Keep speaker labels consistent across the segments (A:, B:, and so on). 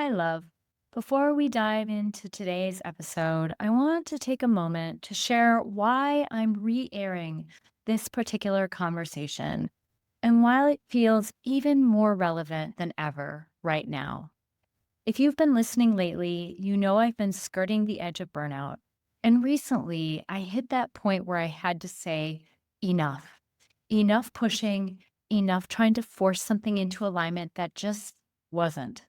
A: Hi, love. Before we dive into today's episode, I want to take a moment to share why I'm re airing this particular conversation and why it feels even more relevant than ever right now. If you've been listening lately, you know I've been skirting the edge of burnout. And recently, I hit that point where I had to say, enough. Enough pushing, enough trying to force something into alignment that just wasn't.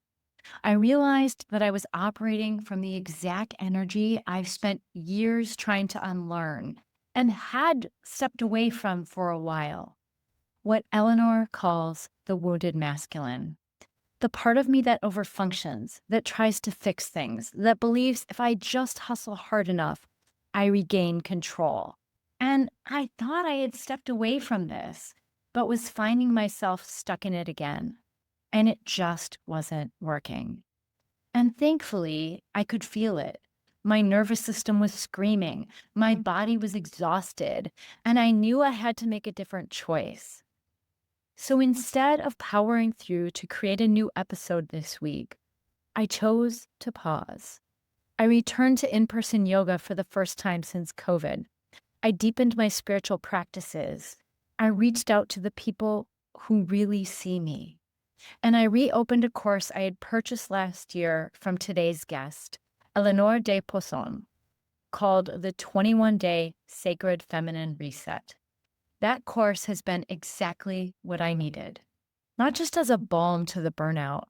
A: I realized that I was operating from the exact energy I've spent years trying to unlearn and had stepped away from for a while. What Eleanor calls the wounded masculine. The part of me that overfunctions, that tries to fix things, that believes if I just hustle hard enough, I regain control. And I thought I had stepped away from this, but was finding myself stuck in it again. And it just wasn't working. And thankfully, I could feel it. My nervous system was screaming, my body was exhausted, and I knew I had to make a different choice. So instead of powering through to create a new episode this week, I chose to pause. I returned to in-person yoga for the first time since COVID. I deepened my spiritual practices. I reached out to the people who really see me. And I reopened a course I had purchased last year from today's guest, Eleonore de Posson, called the 21-Day Sacred Feminine Reset. That course has been exactly what I needed, not just as a balm to the burnout,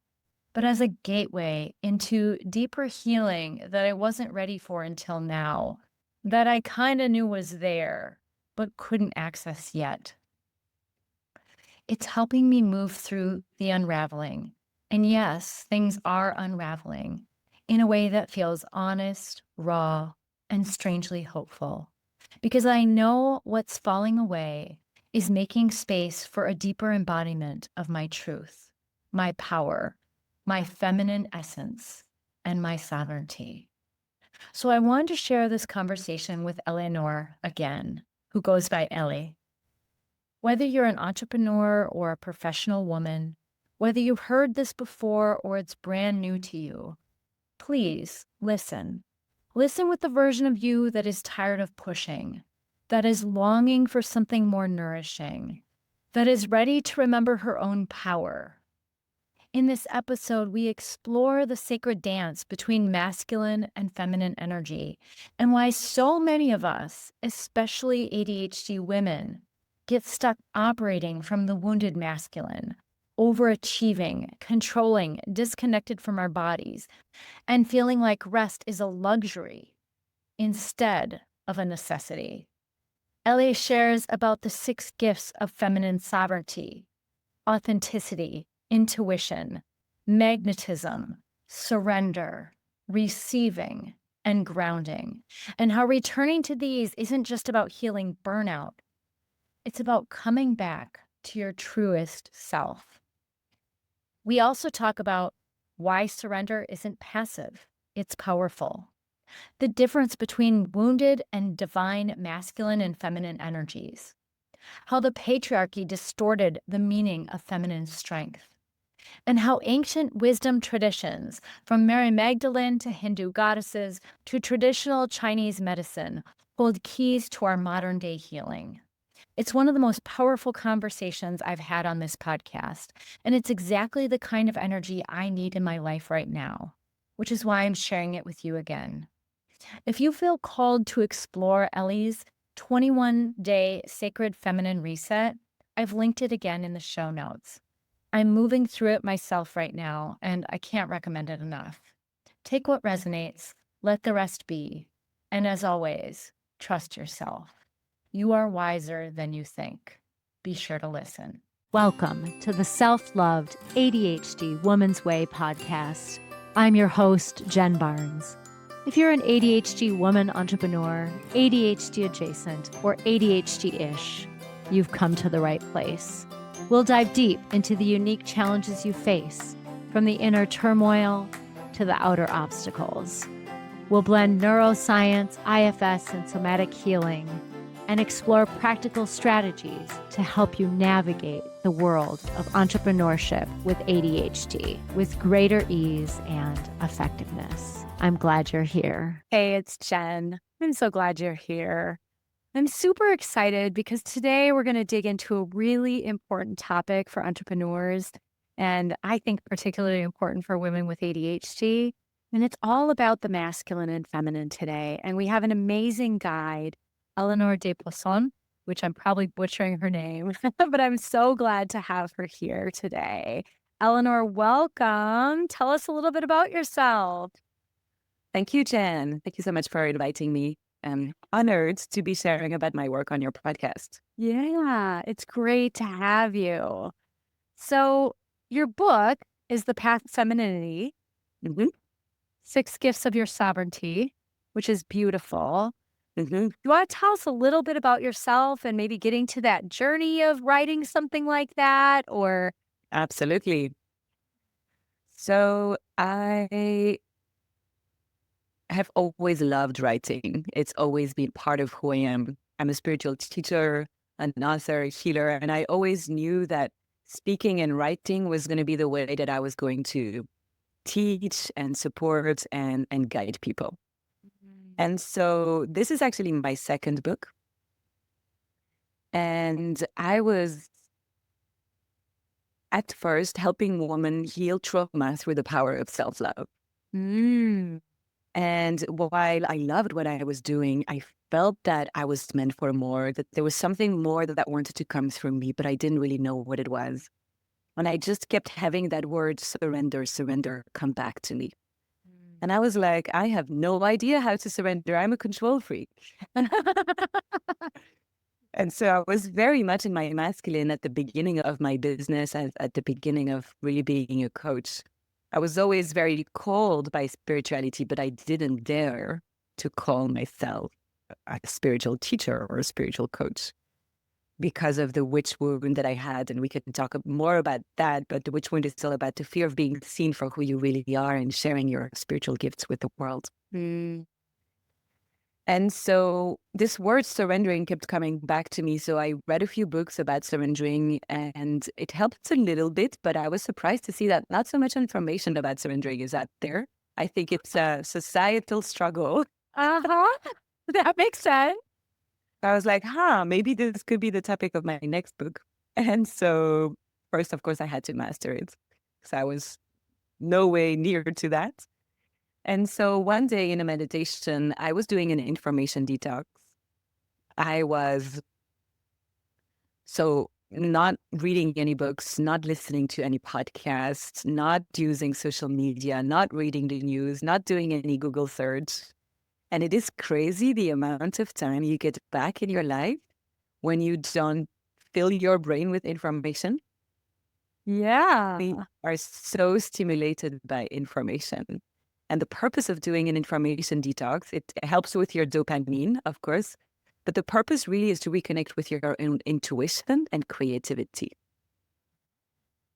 A: but as a gateway into deeper healing that I wasn't ready for until now, that I kind of knew was there, but couldn't access yet. It's helping me move through the unraveling. And yes, things are unraveling in a way that feels honest, raw, and strangely hopeful. Because I know what's falling away is making space for a deeper embodiment of my truth, my power, my feminine essence, and my sovereignty. So I wanted to share this conversation with Eleonore again, who goes by Ellie. Whether you're an entrepreneur or a professional woman, whether you've heard this before or it's brand new to you, please listen. Listen with the version of you that is tired of pushing, that is longing for something more nourishing, that is ready to remember her own power. In this episode, we explore the sacred dance between masculine and feminine energy and why so many of us, especially ADHD women, get stuck operating from the wounded masculine, overachieving, controlling, disconnected from our bodies, and feeling like rest is a luxury instead of a necessity. Ellie shares about the 6 gifts of feminine sovereignty, authenticity, intuition, magnetism, surrender, receiving, and grounding, and how returning to these isn't just about healing burnout. It's about coming back to your truest self. We also talk about why surrender isn't passive, it's powerful. The difference between wounded and divine masculine and feminine energies. How the patriarchy distorted the meaning of feminine strength. And how ancient wisdom traditions, from Mary Magdalene to Hindu goddesses to traditional Chinese medicine, hold keys to our modern day healing. It's one of the most powerful conversations I've had on this podcast, and it's exactly the kind of energy I need in my life right now, which is why I'm sharing it with you again. If you feel called to explore Ellie's 21-Day Sacred Feminine Reset, I've linked it again in the show notes. I'm moving through it myself right now, and I can't recommend it enough. Take what resonates, let the rest be, and as always, trust yourself. You are wiser than you think. Be sure to listen. Welcome to the Self-Loved ADHD Woman's Way podcast. I'm your host, Jen Barnes. If you're an ADHD woman entrepreneur, ADHD adjacent, or ADHD-ish, you've come to the right place. We'll dive deep into the unique challenges you face, from the inner turmoil to the outer obstacles. We'll blend neuroscience, IFS, and somatic healing and explore practical strategies to help you navigate the world of entrepreneurship with ADHD with greater ease and effectiveness. I'm glad you're here. Hey, it's Jen. I'm so glad you're here. I'm super excited because today we're going to dig into a really important topic for entrepreneurs, and I think particularly important for women with ADHD. And it's all about the masculine and feminine today. And we have an amazing guide, Eleonore de Posson, which I'm probably butchering her name, but I'm so glad to have her here today. Eleonore, welcome. Tell us a little bit about yourself.
B: Thank you, Jen. Thank you so much for inviting me. I'm honored to be sharing about my work on your podcast.
A: Yeah, it's great to have you. So your book is The Path to Femininity,
B: Mm-hmm.
A: 6 Gifts of Your Sovereignty, which is beautiful.
B: Mm-hmm.
A: You want to tell us a little bit about yourself and maybe getting to that journey of writing something like that? Or
B: Absolutely. So I have always loved writing. It's always been part of who I am. I'm a spiritual teacher, an author, a healer, and I always knew that speaking and writing was going to be the way that I was going to teach and support and guide people. And so this is actually my second book. And I was at first helping women heal trauma through the power of self-love.
A: Mm.
B: And while I loved what I was doing, I felt that I was meant for more, that there was something more that wanted to come through me, but I didn't really know what it was. And I just kept having that word surrender, surrender come back to me. And I was like, I have no idea how to surrender. I'm a control freak. And so I was very much in my masculine at the beginning of my business, at the beginning of really being a coach. I was always very called by spirituality, but I didn't dare to call myself a spiritual teacher or a spiritual coach because of the witch wound that I had. And we can talk more about that, but the witch wound is still about the fear of being seen for who you really are and sharing your spiritual gifts with the world.
A: Mm.
B: And so this word surrendering kept coming back to me. So I read a few books about surrendering and it helped a little bit, but I was surprised to see that not so much information about surrendering is out there. I think it's a societal struggle.
A: Uh-huh. That makes sense.
B: I was like, maybe this could be the topic of my next book. And so first, of course, I had to master it. So I was no way near to that. And so one day in a meditation, I was doing an information detox. I was not reading any books, not listening to any podcasts, not using social media, not reading the news, not doing any Google search. And it is crazy the amount of time you get back in your life when you don't fill your brain with information.
A: Yeah.
B: We are so stimulated by information. And the purpose of doing an information detox, it helps with your dopamine, of course, but the purpose really is to reconnect with your own intuition and creativity.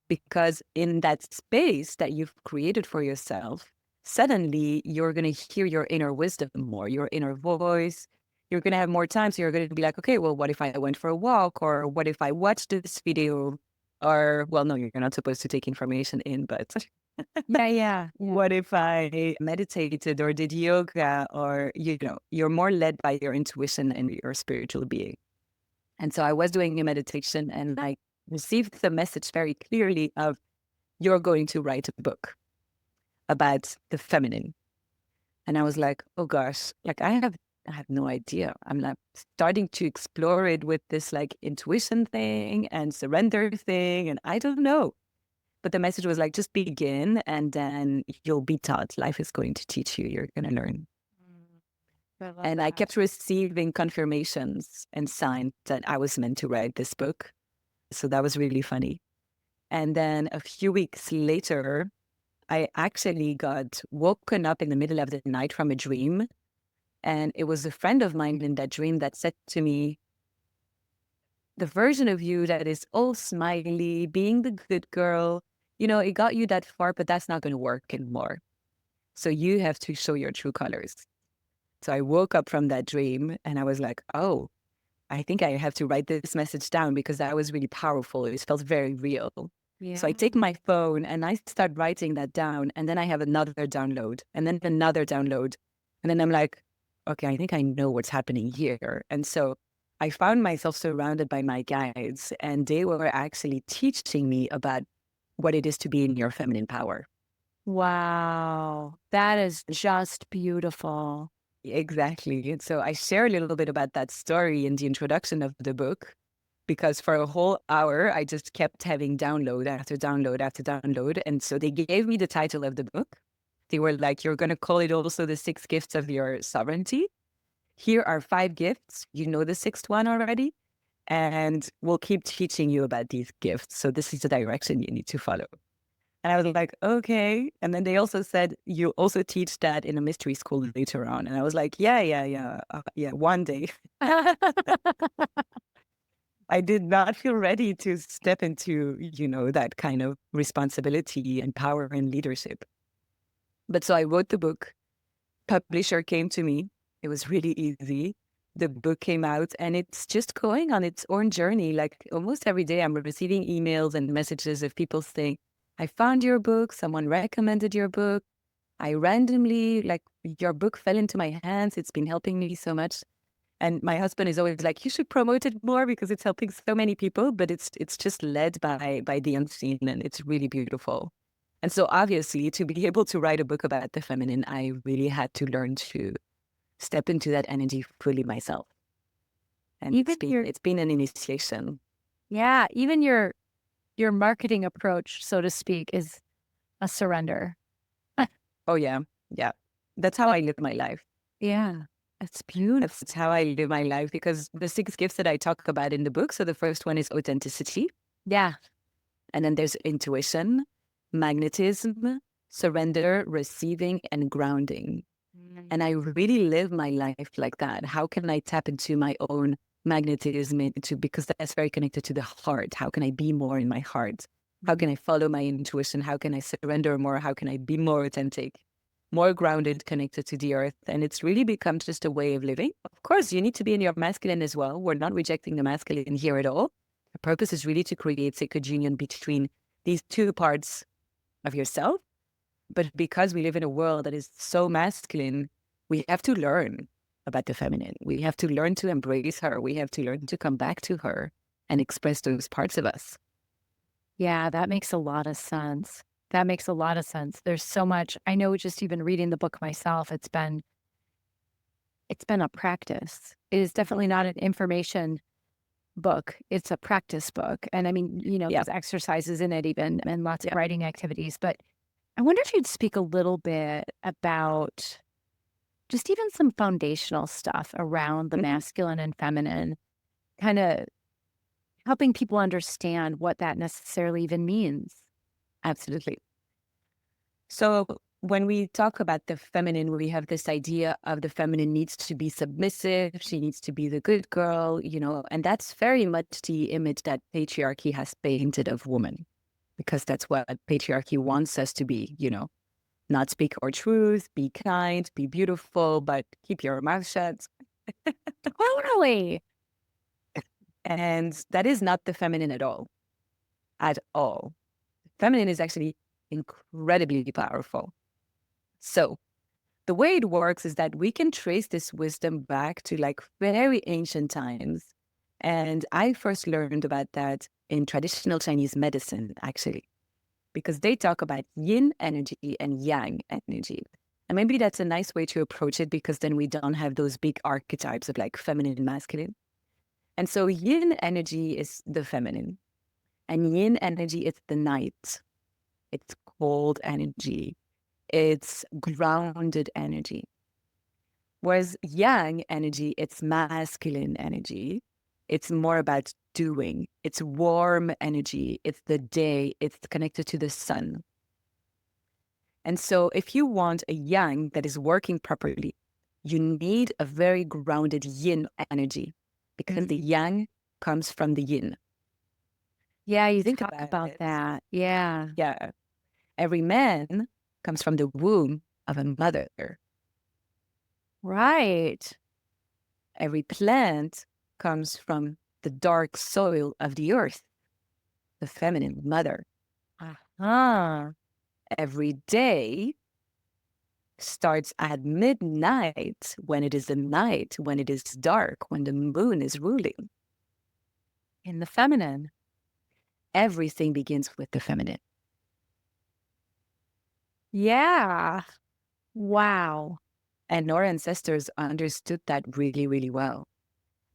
B: Because in that space that you've created for yourself, suddenly you're going to hear your inner wisdom more, your inner voice. You're going to have more time. So you're going to be like, okay, well, what if I went for a walk? Or what if I watched this video? Or, well, no, you're not supposed to take information in, but
A: Yeah.
B: what if I meditated or did yoga? Or, you're more led by your intuition and your spiritual being. And so I was doing a meditation and I received the message very clearly of, you're going to write a book about the feminine. And I was like, oh gosh, like I have no idea. I'm like starting to explore it with this like intuition thing and surrender thing. And I don't know. But the message was like, just begin and then you'll be taught. Life is going to teach you. You're going to learn. I kept receiving confirmations and signs that I was meant to write this book. So that was really funny. And then a few weeks later, I actually got woken up in the middle of the night from a dream. And it was a friend of mine in that dream that said to me, the version of you that is all smiley, being the good girl, it got you that far, but that's not going to work anymore. So you have to show your true colors. So I woke up from that dream and I was like, oh, I think I have to write this message down because that was really powerful. It felt very real. So I
A: Yeah.
B: take my phone and I start writing that down. And then I have another download and then another download. And then I'm like, okay, I think I know what's happening here. And so I found myself surrounded by my guides, and they were actually teaching me about what it is to be in your feminine power.
A: Wow. That is just beautiful.
B: Exactly. And so I share a little bit about that story in the introduction of the book, because for a whole hour, I just kept having download after download after download. And so they gave me the title of the book. They were like, you're going to call it also the six gifts of your sovereignty. Here are five gifts. You know the sixth one already. And we'll keep teaching you about these gifts. So this is the direction you need to follow. And I was like, okay. And then they also said, you also teach that in a mystery school later on. And I was like, yeah, one day. I did not feel ready to step into, that kind of responsibility and power and leadership. But so I wrote the book. Publisher came to me. It was really easy. The book came out and it's just going on its own journey. Like almost every day, I'm receiving emails and messages of people saying, I found your book. Someone recommended your book. I randomly, like, your book fell into my hands. It's been helping me so much. And my husband is always like, you should promote it more because it's helping so many people. But it's just led by the unseen, and it's really beautiful. And so obviously, to be able to write a book about the feminine, I really had to learn to step into that energy fully myself. And
A: Even your
B: it's been an initiation.
A: Yeah, even your marketing approach, so to speak, is a surrender.
B: Oh yeah, yeah. That's how I live my life.
A: Yeah, it's beautiful.
B: That's how I live my life, because the six gifts that I talk about in the book. So the first one is authenticity.
A: Yeah.
B: And then there's intuition, magnetism, surrender, receiving, and grounding. And I really live my life like that. How can I tap into my own magnetism, because that's very connected to the heart? How can I be more in my heart? How can I follow my intuition? How can I surrender more? How can I be more authentic, more grounded, connected to the earth? And it's really become just a way of living. Of course, you need to be in your masculine as well. We're not rejecting the masculine here at all. The purpose is really to create sacred union between these two parts of yourself. But because we live in a world that is so masculine, we have to learn about the feminine. We have to learn to embrace her. We have to learn to come back to her and express those parts of us.
A: Yeah, that makes a lot of sense. That makes a lot of sense. There's so much. I know, just even reading the book myself, it's been a practice. It is definitely not an information book. It's a practice book. And I mean,
B: Yeah.
A: there's exercises in it even, and lots of
B: Yeah.
A: writing activities. But I wonder if you'd speak a little bit about just even some foundational stuff around the
B: Mhm.
A: masculine and feminine, kind of helping people understand what that necessarily even means.
B: Absolutely. So when we talk about the feminine, we have this idea of the feminine needs to be submissive. She needs to be the good girl, and that's very much the image that patriarchy has painted of woman, because that's what patriarchy wants us to be, not speak our truth, be kind, be beautiful, but keep your mouth shut.
A: Totally.
B: And that is not the feminine at all, at all. Feminine is actually incredibly powerful. So the way it works is that we can trace this wisdom back to like very ancient times. And I first learned about that in traditional Chinese medicine, actually, because they talk about yin energy and yang energy. And maybe that's a nice way to approach it, because then we don't have those big archetypes of like feminine and masculine. And so yin energy is the feminine, and yin energy is the night. It's cold energy. It's grounded energy. Whereas yang energy, it's masculine energy. It's more about doing. It's warm energy. It's the day. It's connected to the sun. And so if you want a yang that is working properly, you need a very grounded yin energy, because the yang comes from the yin.
A: Yeah, you
B: Think
A: talk
B: about
A: about
B: it.
A: that. Yeah.
B: Yeah. Every man comes from the womb of a mother.
A: Right.
B: Every plant comes from the dark soil of the earth, the feminine mother.
A: Ah,
B: Every day starts at midnight, when it is the night, when it is dark, when the moon is ruling.
A: in the feminine.
B: Everything begins with the feminine.
A: Yeah. Wow.
B: And our ancestors understood that really, really well.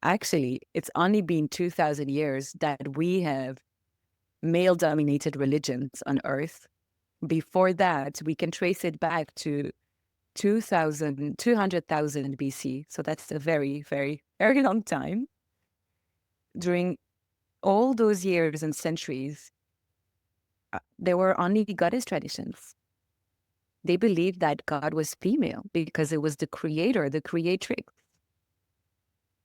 B: Actually, it's only been 2,000 years that we have male-dominated religions on Earth. Before that, we can trace it back to 200,000 BC. So that's a very, very, very long time. During all those years and centuries, there were only goddess traditions. They believed that God was female because it was the creator, the creatrix,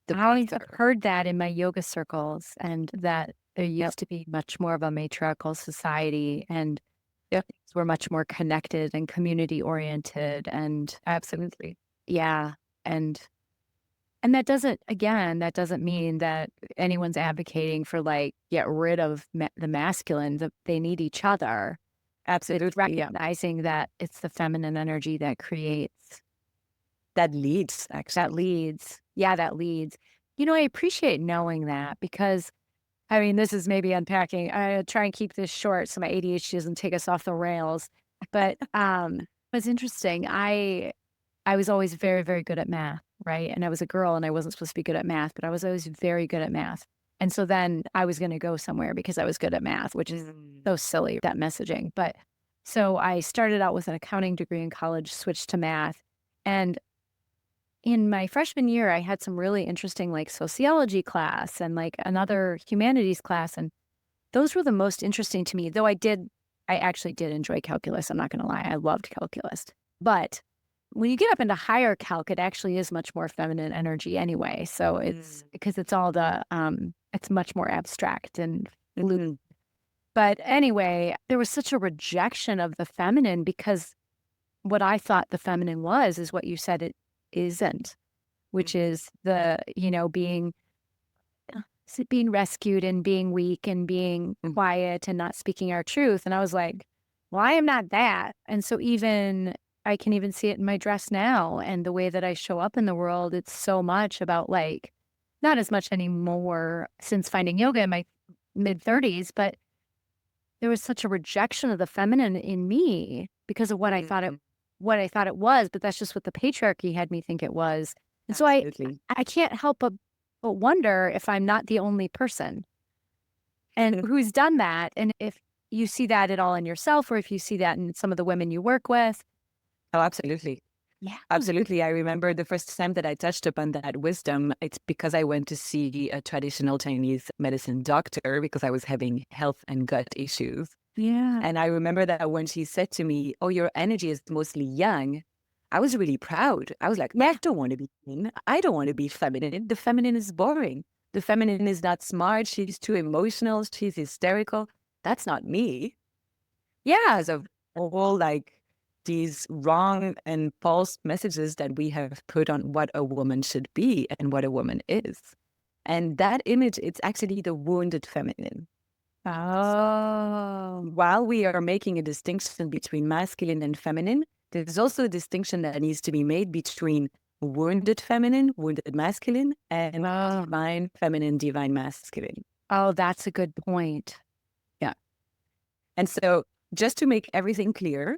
B: the
A: I always have
B: mother.
A: heard that in my yoga circles, and that there used to be much more of a matriarchal society, and
B: Yep,
A: things were much more connected and community oriented. And
B: absolutely.
A: yeah, and and that doesn't mean that anyone's advocating for like get rid of the masculine. They need each other. It's
B: Absolutely. Yeah.
A: recognizing that it's the feminine energy that creates,
B: That leads,
A: that
B: actually.
A: leads. Yeah, that leads. I appreciate knowing that because, I mean, this is maybe unpacking. I try and keep this short so my ADHD doesn't take us off the rails. But it's interesting. I was always very, very good at math, right? And I was a girl and I wasn't supposed to be good at math, but I was always very good at math. And so then I was going to go somewhere because I was good at math, which is
B: Mm.
A: so silly, that messaging. But so I started out with an accounting degree in college, switched to math. And in my freshman year, I had some really interesting like sociology class and like another humanities class. And those were the most interesting to me, though I actually did enjoy calculus. I'm not going to lie. I loved calculus. But when you get up into higher calc, it actually is much more feminine energy anyway. So it's
B: Mm.
A: because it's all it's much more abstract and fluid.
B: Mhm.
A: But anyway, there was such a rejection of the feminine because what I thought the feminine was is what you said it isn't, which is being rescued and being weak and being
B: Mm.
A: quiet and not speaking our truth. And I was like, well, I am not that. And so I can even see it in my dress now and the way that I show up in the world. It's so much about like, not as much anymore since finding yoga in my mid 30s, but there was such a rejection of the feminine in me because of
B: Mhm.
A: what I thought it was, but that's just what the patriarchy had me think it was. And so
B: Absolutely.
A: I can't help but wonder if I'm not the only person and who's done that. And if you see that at all in yourself, or if you see that in some of the women you work with.
B: Oh, absolutely.
A: Yeah.
B: Absolutely. I remember the first time that I touched upon that wisdom, it's because I went to see a traditional Chinese medicine doctor because I was having health and gut issues.
A: Yeah.
B: And I remember that when she said to me, "Oh, your energy is mostly yang," I was really proud. I was like, I
A: Yeah.
B: don't want to be yin. I don't want to be feminine. The feminine is boring. The feminine is not smart. She's too emotional. She's hysterical. That's not me.
A: Yeah.
B: Because of all like these wrong and false messages that we have put on what a woman should be and what a woman is. And that image, it's actually the wounded feminine.
A: Oh.
B: While we are making a distinction between masculine and feminine, there's also a distinction that needs to be made between wounded feminine, wounded masculine, and
A: Oh.
B: divine feminine, divine masculine.
A: Oh, that's a good point.
B: Yeah. And so just to make everything clear,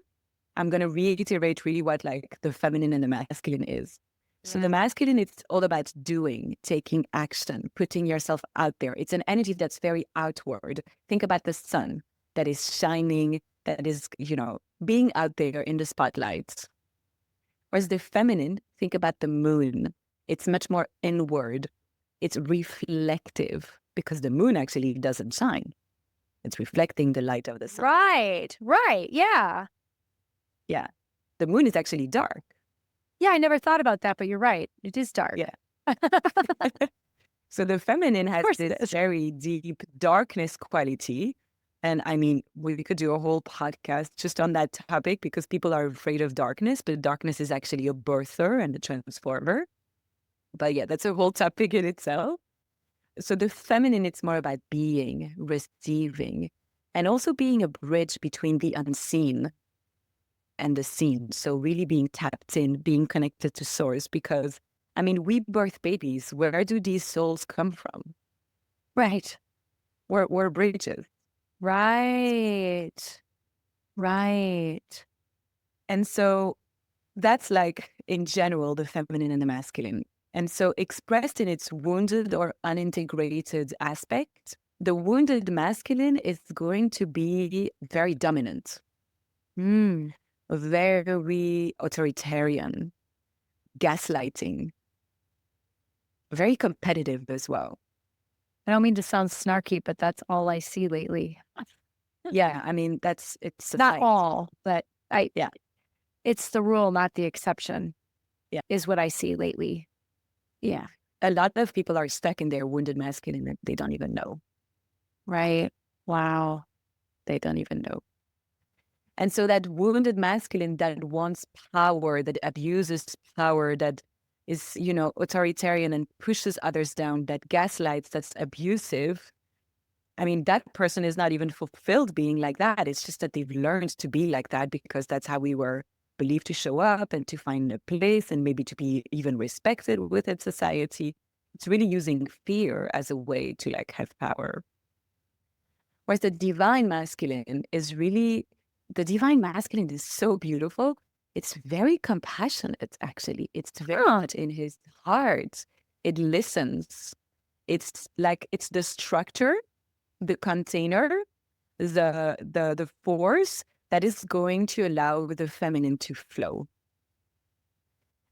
B: I'm going to reiterate really what like the feminine and the masculine is. So the masculine, it's all about doing, taking action, putting yourself out there. It's an energy that's very outward. Think about the sun that is shining, that is, being out there in the spotlight. Whereas the feminine, think about the moon. It's much more inward. It's reflective because the moon actually doesn't shine. It's reflecting the light of the sun.
A: Right. Right. Yeah.
B: Yeah. The moon is actually dark.
A: Yeah. I never thought about that, but you're right. It is dark.
B: Yeah. So the feminine
A: Of
B: has
A: course it
B: this
A: is.
B: very deep darkness quality. And I mean, we could do a whole podcast just on that topic because people are afraid of darkness, but darkness is actually a birther and a transformer. But yeah, that's a whole topic in itself. So the feminine, it's more about being, receiving, and also being a bridge between the unseen and the seen. So really being tapped in, being connected to source, because I mean, we birth babies. Where do these souls come from?
A: Right.
B: We're bridges.
A: Right. Right.
B: And so that's like in general the feminine and the masculine. And so expressed in its wounded or unintegrated aspect, the wounded masculine is going to be very dominant,
A: Mm.
B: very authoritarian, gaslighting, very competitive as well.
A: I don't mean to sound snarky, but that's all I see lately.
B: Yeah, I mean, it's a
A: Not
B: fact.
A: all, but
B: Yeah,
A: it's the rule, not the exception,
B: yeah.
A: is what I see lately. Yeah.
B: A lot of people are stuck in their wounded masculine and they don't even know.
A: Right. Wow.
B: They don't even know. And so that wounded masculine that wants power, that abuses power, that is, authoritarian and pushes others down, that gaslights, that's abusive. I mean, that person is not even fulfilled being like that. It's just that they've learned to be like that because that's how we were believed to show up and to find a place and maybe to be even respected within society. It's really using fear as a way to like have power. Whereas the divine masculine is so beautiful. It's very compassionate, actually. It's very much in his heart. It listens. It's the structure, the container, the force that is going to allow the feminine to flow.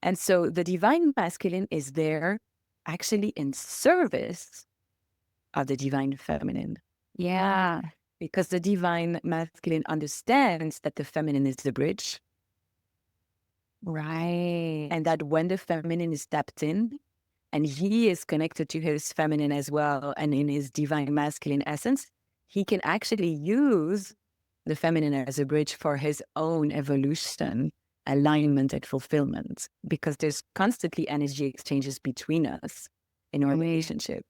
B: And so the divine masculine is there actually in service of the divine feminine.
A: Yeah.
B: Because the divine masculine understands that the feminine is the bridge.
A: Right.
B: And that when the feminine is tapped in and he is connected to his feminine as well, and in his divine masculine essence, he can actually use the feminine as a bridge for his own evolution, alignment, and fulfillment, because there's constantly energy exchanges between us in our relationships.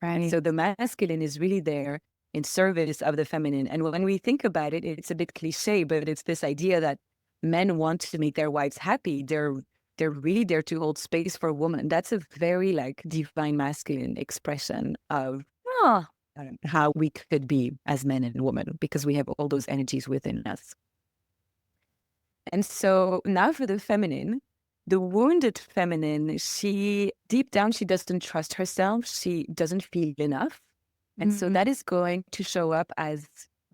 A: Right.
B: So the masculine is really there in service of the feminine. And when we think about it, it's a bit cliche, but it's this idea that men want to make their wives happy. They're really there to hold space for women. That's a very like divine masculine expression of
A: Oh,
B: how we could be as men and women, because we have all those energies within us. And so now for the feminine, the wounded feminine, she deep down, she doesn't trust herself. She doesn't feel enough. And so that is going to show up as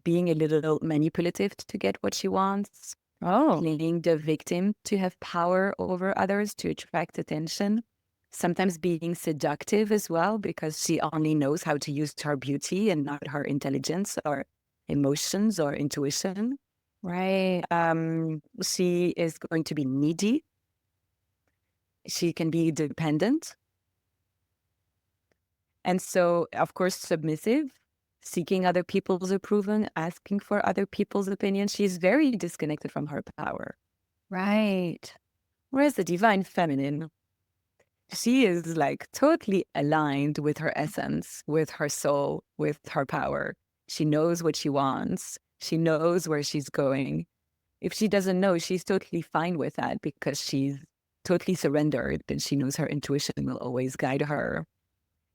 B: being a little manipulative to get what she wants, playing the victim to have power over others, to attract attention, sometimes being seductive as well, because she only knows how to use her beauty and not her intelligence or emotions or intuition.
A: right.
B: She is going to be needy. She can be dependent. And so, of course, submissive, seeking other people's approval, asking for other people's opinions. She's very disconnected from her power.
A: Right.
B: Whereas the divine feminine, she is like totally aligned with her essence, with her soul, with her power. She knows what she wants. She knows where she's going. If she doesn't know, she's totally fine with that because she's totally surrendered and she knows her intuition will always guide her.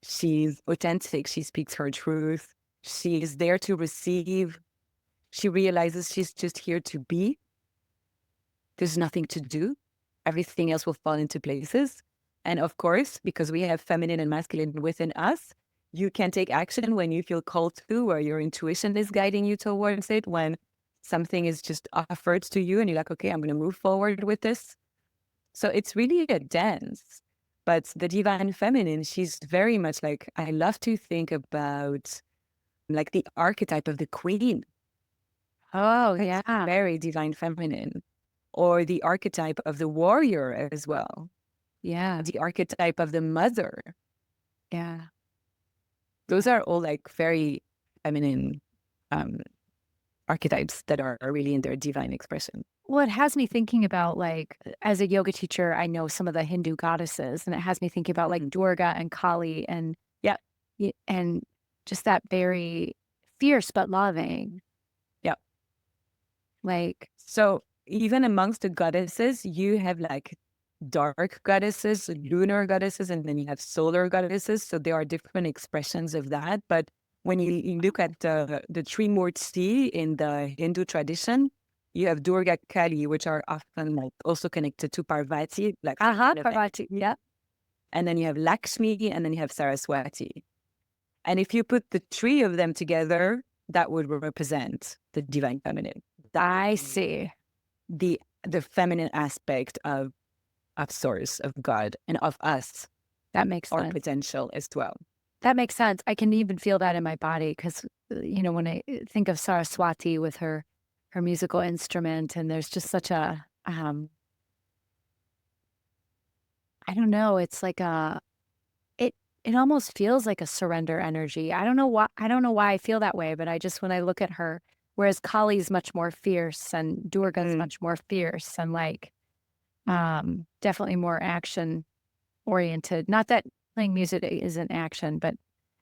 B: She's authentic. She speaks her truth. She is there to receive. She realizes she's just here to be. There's nothing to do. Everything else will fall into places. And of course, because we have feminine and masculine within us, you can take action when you feel called to, where your intuition is guiding you towards it, when something is just offered to you and you're like, okay, I'm going to move forward with this. So it's really a dance. But the divine feminine, she's very much like, I love to think about like the archetype of the queen.
A: Oh,
B: It's
A: yeah.
B: very divine feminine. Or the archetype of the warrior as well.
A: Yeah.
B: The archetype of the mother.
A: Yeah.
B: Those are all like very feminine archetypes that are really in their divine expression.
A: Well, it has me thinking about like, as a yoga teacher, I know some of the Hindu goddesses, and it has me thinking about like Durga and Kali and
B: Yeah.
A: and just that very fierce but loving.
B: Yeah.
A: Like,
B: So even amongst the goddesses, you have like dark goddesses, lunar goddesses, and then you have solar goddesses. So there are different expressions of that. But when you look at the Trimurti in the Hindu tradition, you have Durga, Kali, which are often like also connected to Parvati, like
A: Parvati. Yeah.
B: and then you have Lakshmi, and then you have Saraswati. And if you put the three of them together, that would represent the divine feminine.
A: I see.
B: The the feminine aspect of source, of God, and of us,
A: That makes
B: our
A: sense.
B: potential as well.
A: That makes sense. I can even feel that in my body because, when I think of Saraswati with her musical instrument, and there's just such a, I don't know, it's like it it almost feels like a surrender energy. I don't know why I feel that way, but when I look at her, whereas Kali's much more fierce and Durga's
B: Mm.
A: much more fierce and like, definitely more action oriented. Not that playing music isn't action, but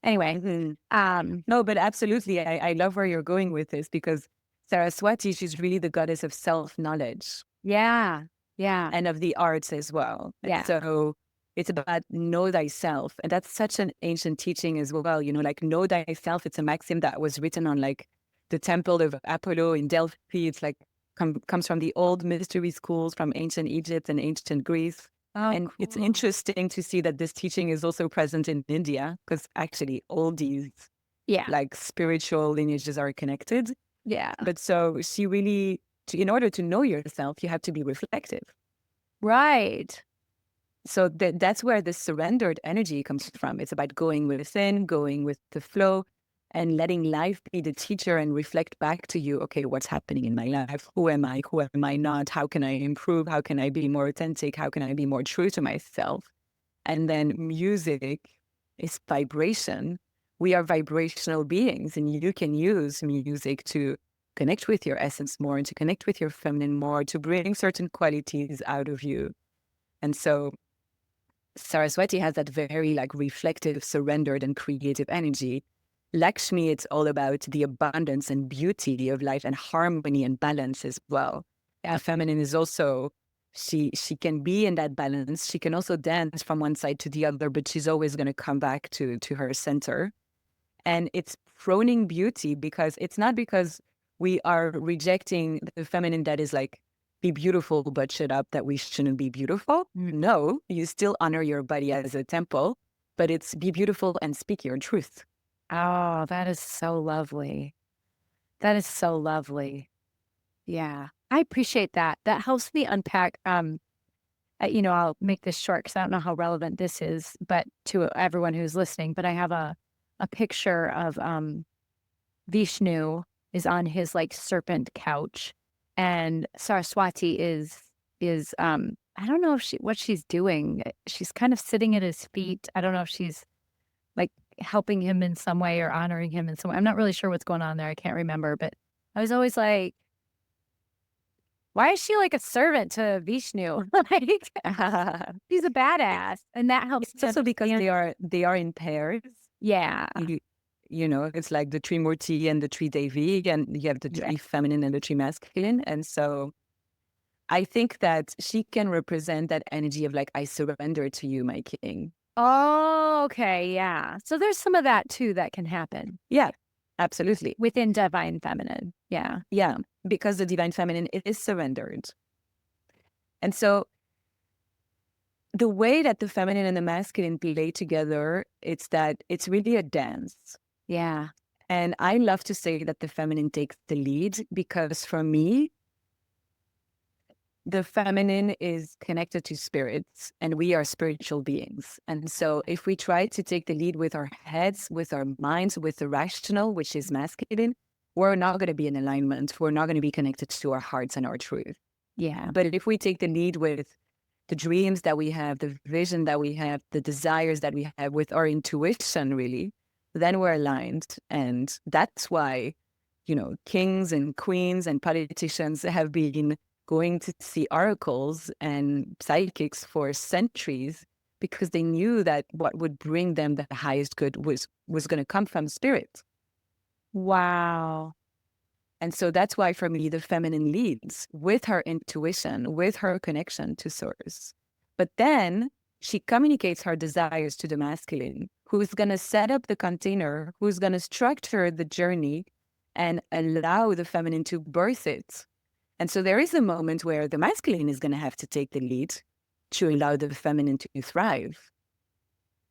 A: anyway,
B: Mhm.
A: um,
B: No, but absolutely. I love where you're going with this because Saraswati, she's really the goddess of self-knowledge
A: yeah, yeah,
B: and of the arts as well. And
A: yeah,
B: so it's about know thyself. And that's such an ancient teaching as well. Like know thyself. It's a maxim that was written on like the temple of Apollo in Delphi. It's like comes from the old mystery schools from ancient Egypt and ancient Greece.
A: oh,
B: And it's
A: cool,
B: interesting to see that this teaching is also present in India because actually all these
A: yeah,
B: like spiritual lineages are connected.
A: yeah,
B: But so she really, in order to know yourself, you have to be reflective.
A: right,
B: So that's where the surrendered energy comes from. It's about going within, going with the flow, and letting life be the teacher and reflect back to you, okay, what's happening in my life? Who am I? Who am I not? How can I improve? How can I be more authentic? How can I be more true to myself? And then music is vibration. We are vibrational beings, and you can use music to connect with your essence more and to connect with your feminine more, to bring certain qualities out of you. And so Saraswati has that very like reflective, surrendered, and creative energy. Lakshmi, it's all about the abundance and beauty of life and harmony and balance as well. A feminine is also she can be in that balance. She can also dance from one side to the other, but she's always going to come back to her center. And it's proning beauty because it's not because we are rejecting the feminine that is like be beautiful but shut up that we shouldn't be beautiful. No, you still honor your body as a temple, but it's be beautiful and speak your truth.
A: oh, that is so lovely. That is so lovely. Yeah, I appreciate that. That helps me unpack. I'll make this short because I don't know how relevant this is, but to everyone who's listening. But I have a picture of Vishnu is on his like serpent couch, and Saraswati is I don't know if what she's doing. She's kind of sitting at his feet. I don't know if she's like helping him in some way or honoring him in some way. I'm not really sure what's going on there. I can't remember, but I was always like, why is she like a servant to Vishnu? Like, she's a badass, and that helps
B: It's
A: me
B: also because
A: understand.
B: they are in pairs.
A: Yeah,
B: It's like the Trimurti and the Tridevi, and you have the
A: yeah.
B: Tri feminine and the Tri masculine. And so I think that she can represent that energy of like, I surrender to you, my king.
A: Oh, okay, yeah. So there's some of that too that can happen
B: Yeah, absolutely.
A: within divine feminine. Yeah.
B: Yeah, because the divine feminine is surrendered. And so the way that the feminine and the masculine play together, it's that it's really a dance.
A: Yeah.
B: And I love to say that the feminine takes the lead because for me, the feminine is connected to spirits and we are spiritual beings. And so if we try to take the lead with our heads, with our minds, with the rational, which is masculine, we're not going to be in alignment. We're not going to be connected to our hearts and our truth.
A: Yeah.
B: But if we take the lead with the dreams that we have, the vision that we have, the desires that we have with our intuition, really, then we're aligned. And that's why, kings and queens and politicians have been going to see oracles and psychics for centuries because they knew that what would bring them the highest good was going to come from spirit.
A: Wow.
B: And so that's why for me, the feminine leads with her intuition, with her connection to source. But then she communicates her desires to the masculine, who's going to set up the container, who's going to structure the journey and allow the feminine to birth it. And so there is a moment where the masculine is going to have to take the lead to allow the feminine to thrive.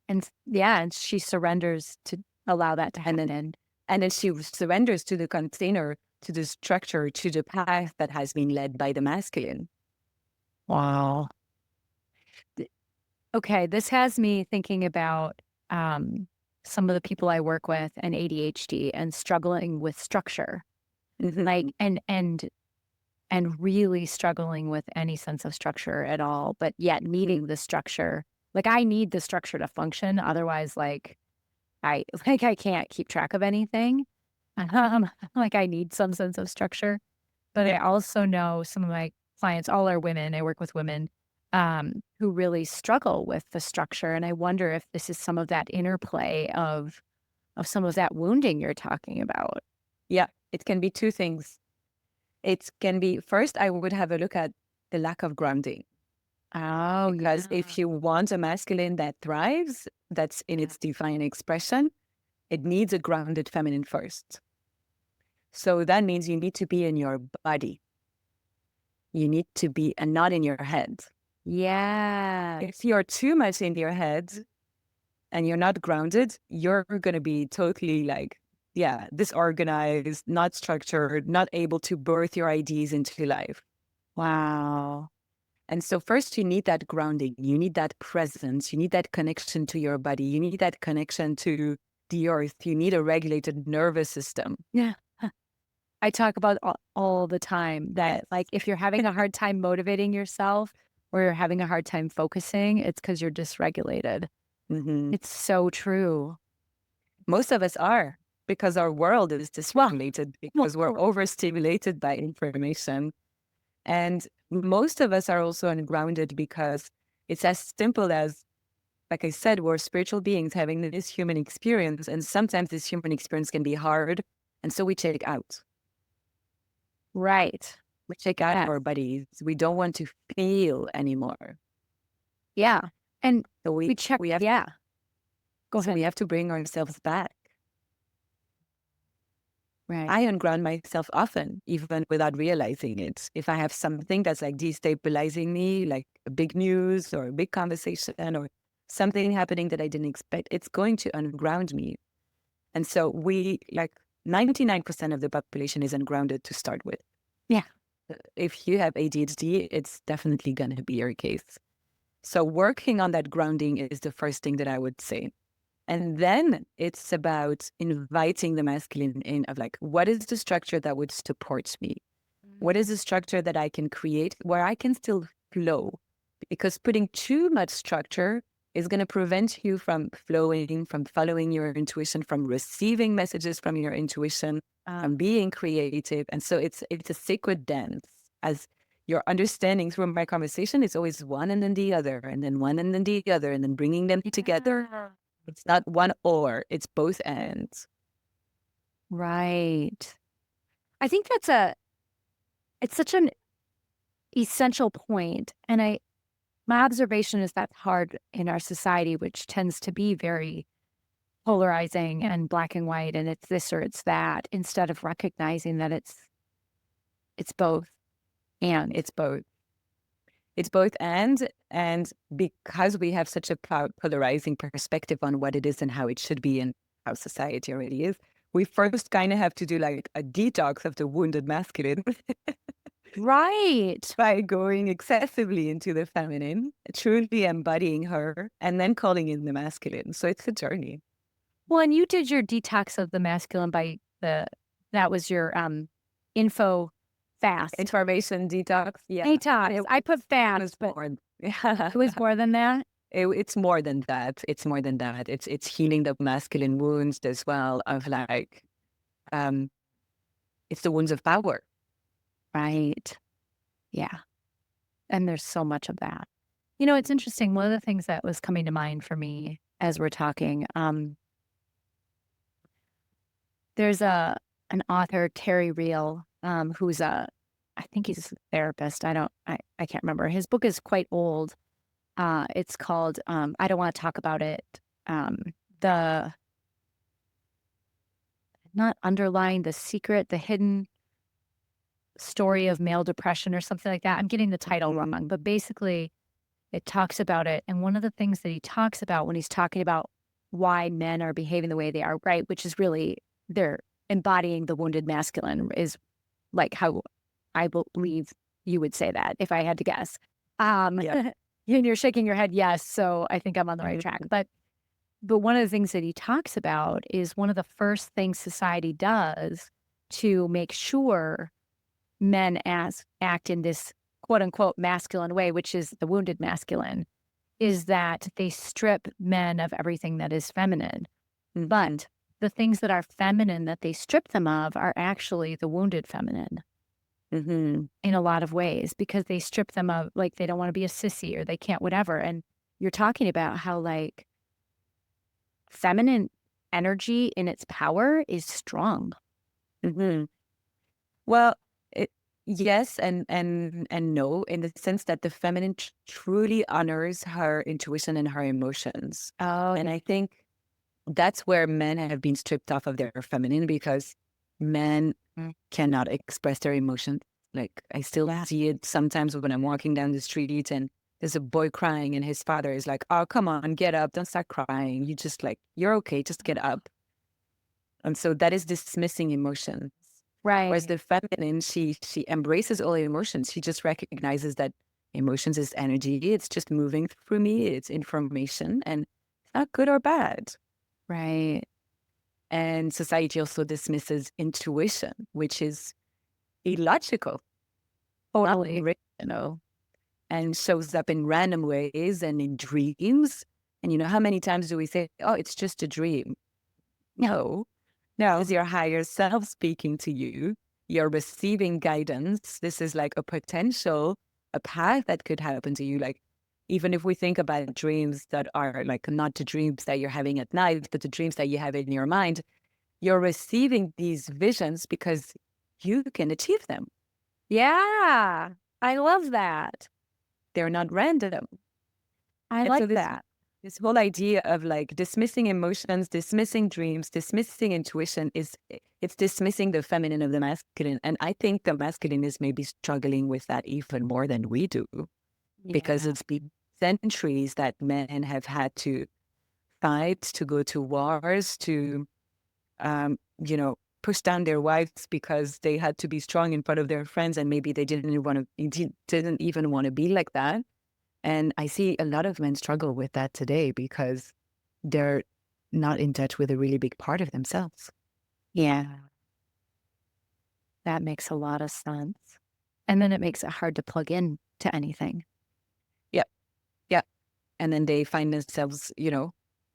A: And yeah, and she surrenders to allow that to happen.
B: And then she surrenders to the container, to the structure, to the path that has been led by the masculine.
A: Wow. Okay, this has me thinking about some of the people I work with and ADHD and struggling with structure, like and really struggling with any sense of structure at all, but yet needing the structure. Like I need the structure to function, otherwise, I can't keep track of anything. Like I need some sense of structure, but I also know some of my clients, all are women. I work with women who really struggle with the structure. And I wonder if this is some of that interplay of some of that wounding you're talking about.
B: Yeah, it can be two things. It can be, first, I would have a look at the lack of grounding.
A: Oh,
B: Because
A: yeah.
B: if you want a masculine that thrives, that's in its divine expression, it needs a grounded feminine first. So that means you need to be in your body. You need to be, and not in your head.
A: Yeah.
B: If you're too much in your head and you're not grounded, you're going to be totally disorganized, not structured, not able to birth your ideas into life.
A: Wow.
B: And so first you need that grounding, you need that presence, you need that connection to your body, you need that connection to the earth, you need a regulated nervous system.
A: Yeah. I talk about all the time that like if you're having a hard time motivating yourself or you're having a hard time focusing, it's because you're dysregulated.
B: Mm-hmm.
A: It's so true.
B: Most of us are, because our world is dysregulated, because we're overstimulated by information. And most of us are also ungrounded because it's as simple as, like I said, we're spiritual beings having this human experience. And sometimes this human experience can be hard. And so we check out.
A: Right.
B: We check out
A: Yes.
B: our bodies. We don't want to feel anymore.
A: Yeah. And
B: So
A: we check.
B: we have
A: Yeah. Go
B: so
A: ahead.
B: we have to bring ourselves back.
A: Right.
B: I unground myself often, even without realizing it. If I have something that's like destabilizing me, like a big news or a big conversation or something happening that I didn't expect, it's going to unground me. And so 99% of the population is ungrounded to start with.
A: Yeah.
B: If you have ADHD, it's definitely going to be your case. So working on that grounding is the first thing that I would say. And then it's about inviting the masculine in of like, what is the structure that would support me? What is the structure that I can create where I can still flow? Because putting too much structure is going to prevent you from flowing, from following your intuition, from receiving messages from your intuition, from being creative. And so it's a sacred dance. As your understanding through my conversation is always one and then the other, and then one and then the other, and then bringing them together. It's not one or, it's both ends.
A: Right. I think it's such an essential point. And my observation is that's hard in our society, which tends to be very polarizing and black and white, and it's this or it's that, instead of recognizing that it's both and.
B: It's both. It's both and because we have such a polarizing perspective on what it is and how it should be and how society already is, we first kind of have to do like a detox of the wounded masculine
A: Right.
B: by going excessively into the feminine, truly embodying her, and then calling in the masculine. So it's a journey.
A: Well, and you did your detox of the masculine by that was your info fast.
B: Information detox. Yeah.
A: Detox. I put fast, but it was more than that.
B: It's more than that. It's more than that. It's healing the masculine wounds as well of like, it's the wounds of power.
A: Right. Yeah. And there's so much of that. It's interesting. One of the things that was coming to mind for me as we're talking, there's an author, Terry Real, who's I think he's a therapist. I can't remember. His book is quite old. It's called I Don't Want to Talk About It. Um, the Not underlying the secret, the hidden story of male depression or something like that. I'm getting the title
B: Mhm.
A: wrong, but basically it talks about it. And one of the things that he talks about when he's talking about why men are behaving the way they are, right, which is really they're embodying the wounded masculine, is like how I believe you would say that if I had to guess.
B: Yeah.
A: And you're shaking your head, yes. So I think I'm on the right track.
B: Mhm.
A: But one of the things that he talks about is one of the first things society does to make sure men act in this quote unquote masculine way, which is the wounded masculine, is that they strip men of everything that is feminine.
B: Mhm.
A: But the things that are feminine that they strip them of are actually the wounded feminine
B: Mhm.
A: in a lot of ways because they strip them of, like, they don't want to be a sissy or they can't, whatever. And you're talking about how, like, feminine energy in its power is strong.
B: Mhm. Well, it, yes and no, in the sense that the feminine truly honors her intuition and her emotions.
A: Oh,
B: And
A: yeah.
B: I think that's where men have been stripped off of their feminine because men
A: Mm.
B: cannot express their emotions. Like I still
A: Yeah.
B: see it sometimes when I'm walking down the street and there's a boy crying and his father is like, "Oh, come on, get up. Don't start crying. You just like, you're okay. Just get up." And so that is dismissing emotions. Whereas
A: Right.
B: the feminine, she embraces all emotions. She just recognizes that emotions is energy. It's just moving through me. It's information and it's not good or bad.
A: Right.
B: And society also dismisses intuition, which is illogical, not
A: Totally.
B: rational, and shows up in random ways and in dreams. And you know, how many times do we say, "Oh, it's just a dream"? No, no, it's your higher self speaking to you. You're receiving guidance. This is like a potential, a path that could happen to you. Like, even if we think about dreams that are like not the dreams that you're having at night, but the dreams that you have in your mind, you're receiving these visions because you can achieve them.
A: Yeah. I love that.
B: They're not random.
A: I
B: And so
A: like
B: this
A: that.
B: this whole idea of like dismissing emotions, dismissing dreams, dismissing intuition it's dismissing the feminine of the masculine. And I think the masculine is maybe struggling with that even more than we do because
A: Yeah.
B: it's been centuries that men have had to fight, to go to wars, to push down their wives because they had to be strong in front of their friends and maybe they didn't even want to be like that. And I see a lot of men struggle with that today because they're not in touch with a really big part of themselves.
A: Yeah. That makes a lot of sense. And then it makes it hard to plug in to anything.
B: Yep. Yep. And then they find themselves,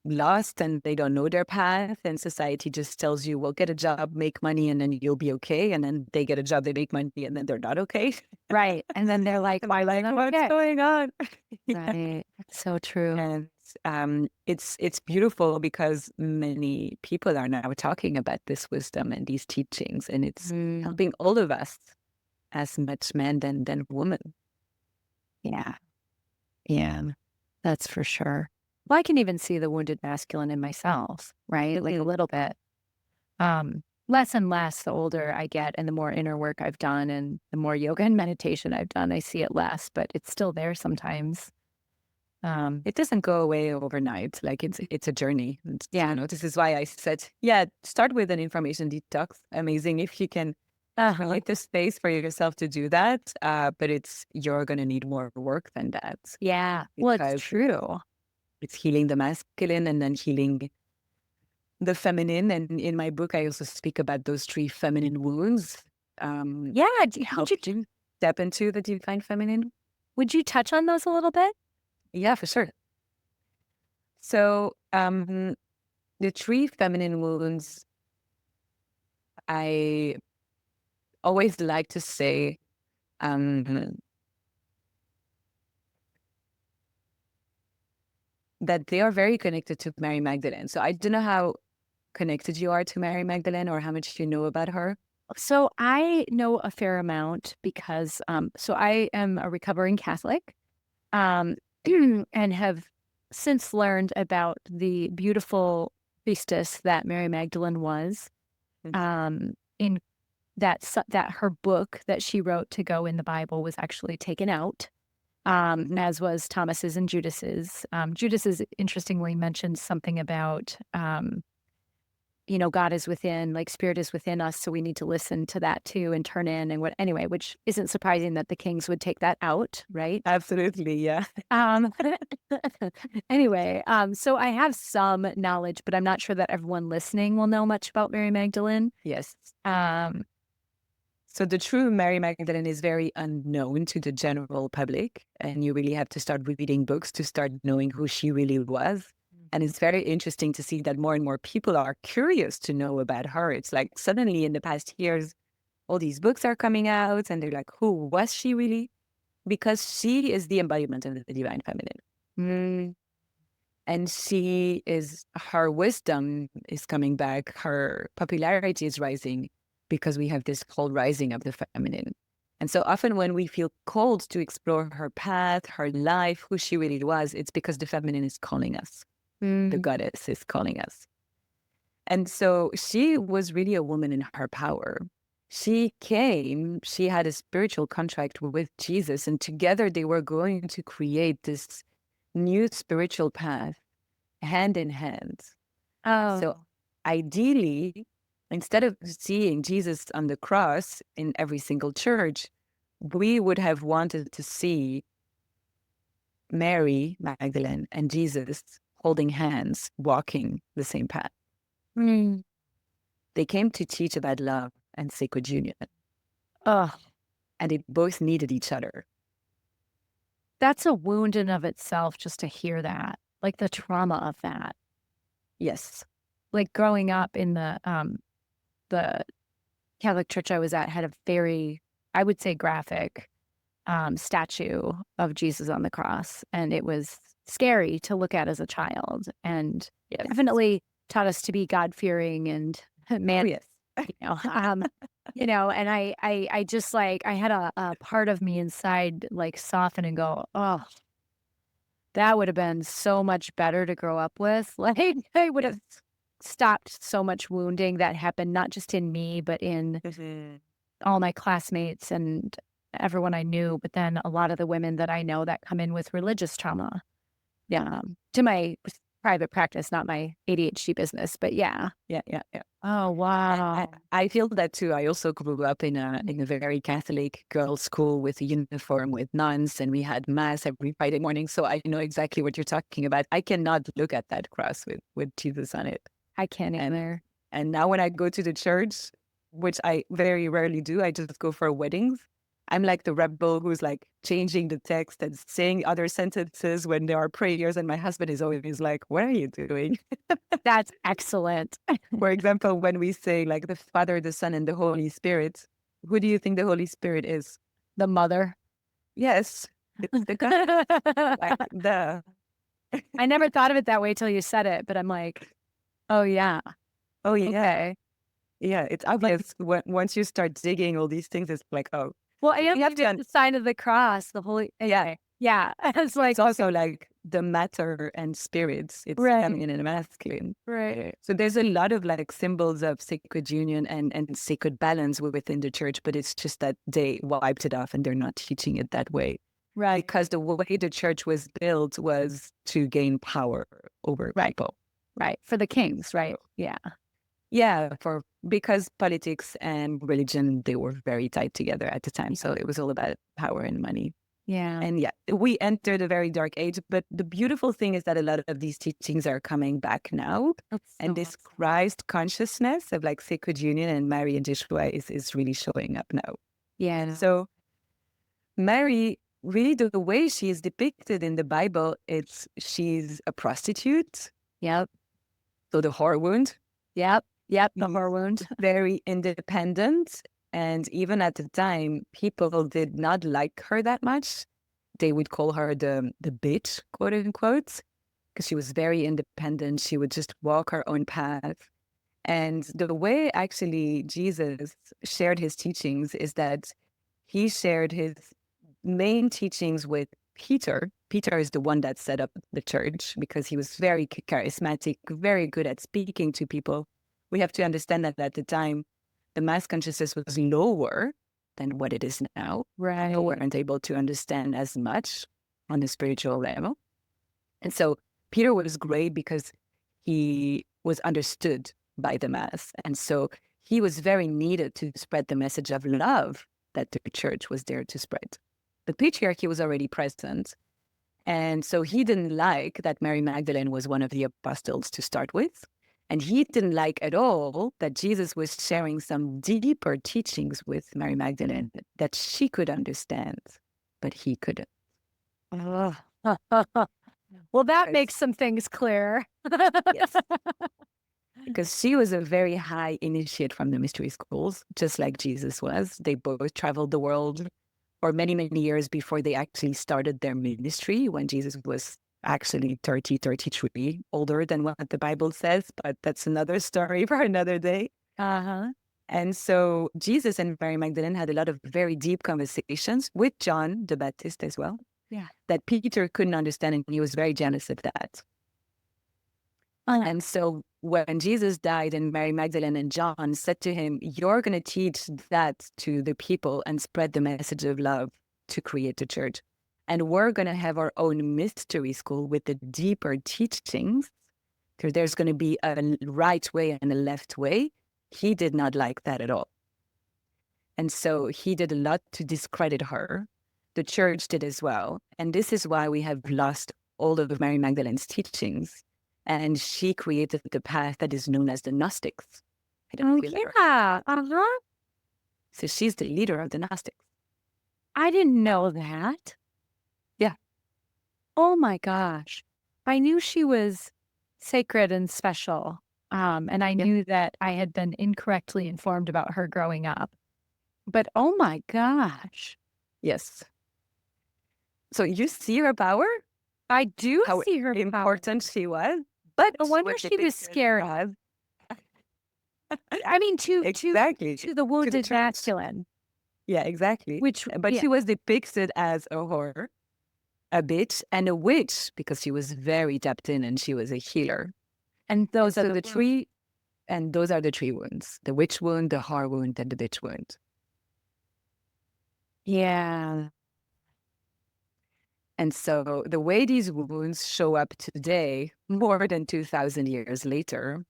B: lost and they don't know their path. And society just tells you, well, get a job, make money, and then you'll be okay. And then they get a job, they make money, and then they're not okay.
A: Right. And then they're like,
B: And
A: why
B: they're
A: wasn't
B: like,
A: I
B: what's
A: okay?
B: going on? Yeah.
A: Right. So true.
B: And it's beautiful because many people are now talking about this wisdom and these teachings, and it's
A: Mm,
B: helping all of us, as much men than women.
A: yeah. Yeah. That's for sure. Well, I can even see the wounded masculine in myself, right? Like a
B: Mhm.
A: little bit. Less and less the older I get and the more inner work I've done and the more yoga and meditation I've done, I see it less, but it's still there sometimes. Um,
B: It doesn't go away overnight. Like it's a journey.
A: yeah.
B: This is why I said, yeah, start with an information detox. Amazing if you can create the space for yourself to do that. But you're gonna need more work than that
A: Yeah. Well, it's
B: because
A: true.
B: it's healing the masculine and then healing the feminine. And in my book, I also speak about those three feminine wounds
A: Yeah.
B: to
A: Would
B: help
A: you
B: you step into the divine feminine.
A: touch on those a little bit?
B: Yeah, for sure. So the three feminine wounds, I always like to say, um, that they are very connected to Mary Magdalene. So I don't know how connected you are to Mary Magdalene or how much you know about her.
A: So I know a fair amount because so I am a recovering Catholic, um, and have since learned about the beautiful priestess that Mary Magdalene was. In that her book that she wrote to go in the Bible was actually taken out, as was Thomas's and Judas's. Judas's interestingly mentioned something about, God is within, like spirit is within us, so we need to listen to that too and turn in and what anyway, which isn't surprising that the kings would take that out, right?
B: Absolutely, yeah.
A: Um, anyway, so I have some knowledge, but I'm not sure that everyone listening will know much about Mary Magdalene.
B: Yes.
A: Um,
B: So the true Mary Magdalene is very unknown to the general public, and you really have to start reading books to start knowing who she really was. And it's very interesting to see that more and more people are curious to know about her. It's like suddenly in the past years, all these books are coming out, and they're like, who was she really? Because she is the embodiment of the divine feminine.
A: mm,
B: And her wisdom is coming back, her popularity is rising because we have this whole rising of the feminine. And so often when we feel called to explore her path, her life, who she really was, it's because the feminine is calling us. The
A: mm.
B: goddess is calling us. And so she was really a woman in her power. She had a spiritual contract with Jesus, and together they were going to create this new spiritual path hand in hand. So
A: Oh,
B: ideally, instead of seeing Jesus on the cross in every single church, we would have wanted to see Mary Magdalene and Jesus holding hands, walking the same path.
A: mm.
B: They came to teach about love and sacred union,
A: Oh,
B: and they both needed each other.
A: that's a wound in of itself just to hear that, like the trauma of that.
B: Yes.
A: Like growing up in the Catholic church I was at had a very, I would say, graphic statue of Jesus on the cross, and it was scary to look at as a child, and
B: Yes.
A: definitely taught us to be God fearing and
B: Oh,
A: man,
B: yes.
A: you know, um, and I just like I had a part of me inside like soften and go, oh, that would have been so much better to grow up with. Like I would have
B: Yes.
A: stopped so much wounding that happened, not just in me, but in
B: Mhm.
A: all my classmates and everyone I knew. But then a lot of the women that I know that come in with religious trauma,
B: Yeah.
A: to my private practice, not my ADHD business. But yeah.
B: Yeah. Yeah. Yeah.
A: Oh,
B: I
A: wow.
B: I feel that too. I also grew up in a very Catholic girls' school with a uniform with nuns, and we had mass every Friday morning. So I know exactly what you're talking about. I cannot look at that cross with Jesus on it.
A: I can't
B: And
A: either.
B: and now when I go to the church, which I very rarely do, I just go for weddings. I'm like the rebel who's like changing the text and saying other sentences when there are prayers, and my husband is always like, "What are you doing?"
A: That's excellent.
B: For example, when we say like the Father, the Son, and the Holy Spirit, who do you think the Holy Spirit is?
A: The mother.
B: Yes, it's the God. Like the
A: I never thought of it that way till you said it, but I'm like, oh, yeah.
B: oh yeah,
A: Okay.
B: yeah. It's
A: Like,
B: obvious once you start digging all these things. It's like, oh,
A: well, and
B: you have to.
A: even the sign of the cross, the holy,
B: Yeah,
A: anyway. Yeah. It's
B: it's
A: like, okay.
B: also like the matter and spirits. It's
A: Right.
B: feminine and masculine.
A: Right.
B: So there's a lot of like symbols of sacred union and sacred balance within the church, but it's just that they wiped it off and they're not teaching it that way.
A: Right.
B: Because the way the church was built was to gain power over
A: Right.
B: people.
A: Right. For the kings, right? Yeah.
B: Yeah, because politics and religion, they were very tied together at the time. So it was all about power and money.
A: Yeah.
B: And yeah, we entered a very dark age. But the beautiful thing is that a lot of these teachings are coming back now.
A: That's
B: And
A: so
B: this
A: awesome.
B: Christ consciousness of like sacred union and Mary and Yeshua is really showing up now.
A: Yeah.
B: So Mary, really the way she is depicted in the Bible, she's a prostitute.
A: Yep.
B: So the whore wound,
A: Yep. Yep. The whore wound.
B: very independent. And even at the time, people did not like her that much. They would call her the bitch, quote unquote, because she was very independent. She would just walk her own path. And the way actually Jesus shared his teachings is that he shared his main teachings with Peter. Peter is the one that set up the church because he was very charismatic, very good at speaking to people. We have to understand that at the time, the mass consciousness was lower than what it is now.
A: Right.
B: We weren't able to understand as much on the spiritual level. And so Peter was great because he was understood by the mass. And so he was very needed to spread the message of love that the church was there to spread. The patriarchy was already present. And so he didn't like that Mary Magdalene was one of the apostles to start with. And he didn't like at all that Jesus was sharing some deeper teachings with Mary Magdalene that she could understand, but he couldn't.
A: Ugh. Well, that makes some things clear.
B: Yes. Because she was a very high initiate from the mystery schools, just like Jesus was. They both traveled the world for many, many years before they actually started their ministry, when Jesus was actually 30, 33, older than what the Bible says. But that's another story for another day.
A: Uh-huh.
B: And so Jesus and Mary Magdalene had a lot of very deep conversations with John the Baptist as well.
A: Yeah.
B: That Peter couldn't understand, and he was very jealous of that. And so when Jesus died and Mary Magdalene and John said to him, you're going to teach that to the people and spread the message of love to create the church. And we're going to have our own mystery school with the deeper teachings, because there's going to be a right way and a left way. He did not like that at all. And so he did a lot to discredit her. The church did as well. And this is why we have lost all of Mary Magdalene's teachings. And she created the path that is known as the Gnostics. I don't know if you ever heard.
A: Uh-huh.
B: So she's the leader of the Gnostics.
A: I didn't know that.
B: Yeah.
A: Oh my gosh. I knew she was sacred and special. And I knew that I had been incorrectly informed about her growing up. But oh my gosh.
B: Yes. So you see her power?
A: I do
B: How
A: see her power.
B: important she was. But
A: No wonder
B: what the
A: she was
B: picture
A: scared.
B: has-
A: I mean,
B: Exactly.
A: to the wounded
B: church.
A: masculine.
B: Yeah, exactly. But
A: Yeah.
B: she was depicted as a whore, a bitch, and a witch, because she was very tapped in and she was a healer.
A: And those
B: And
A: are
B: so the three, and those are the three wounds: the witch wound, the whore wound, and the bitch wound.
A: Yeah.
B: And so the way these wounds show up today, more than 2,000 years later,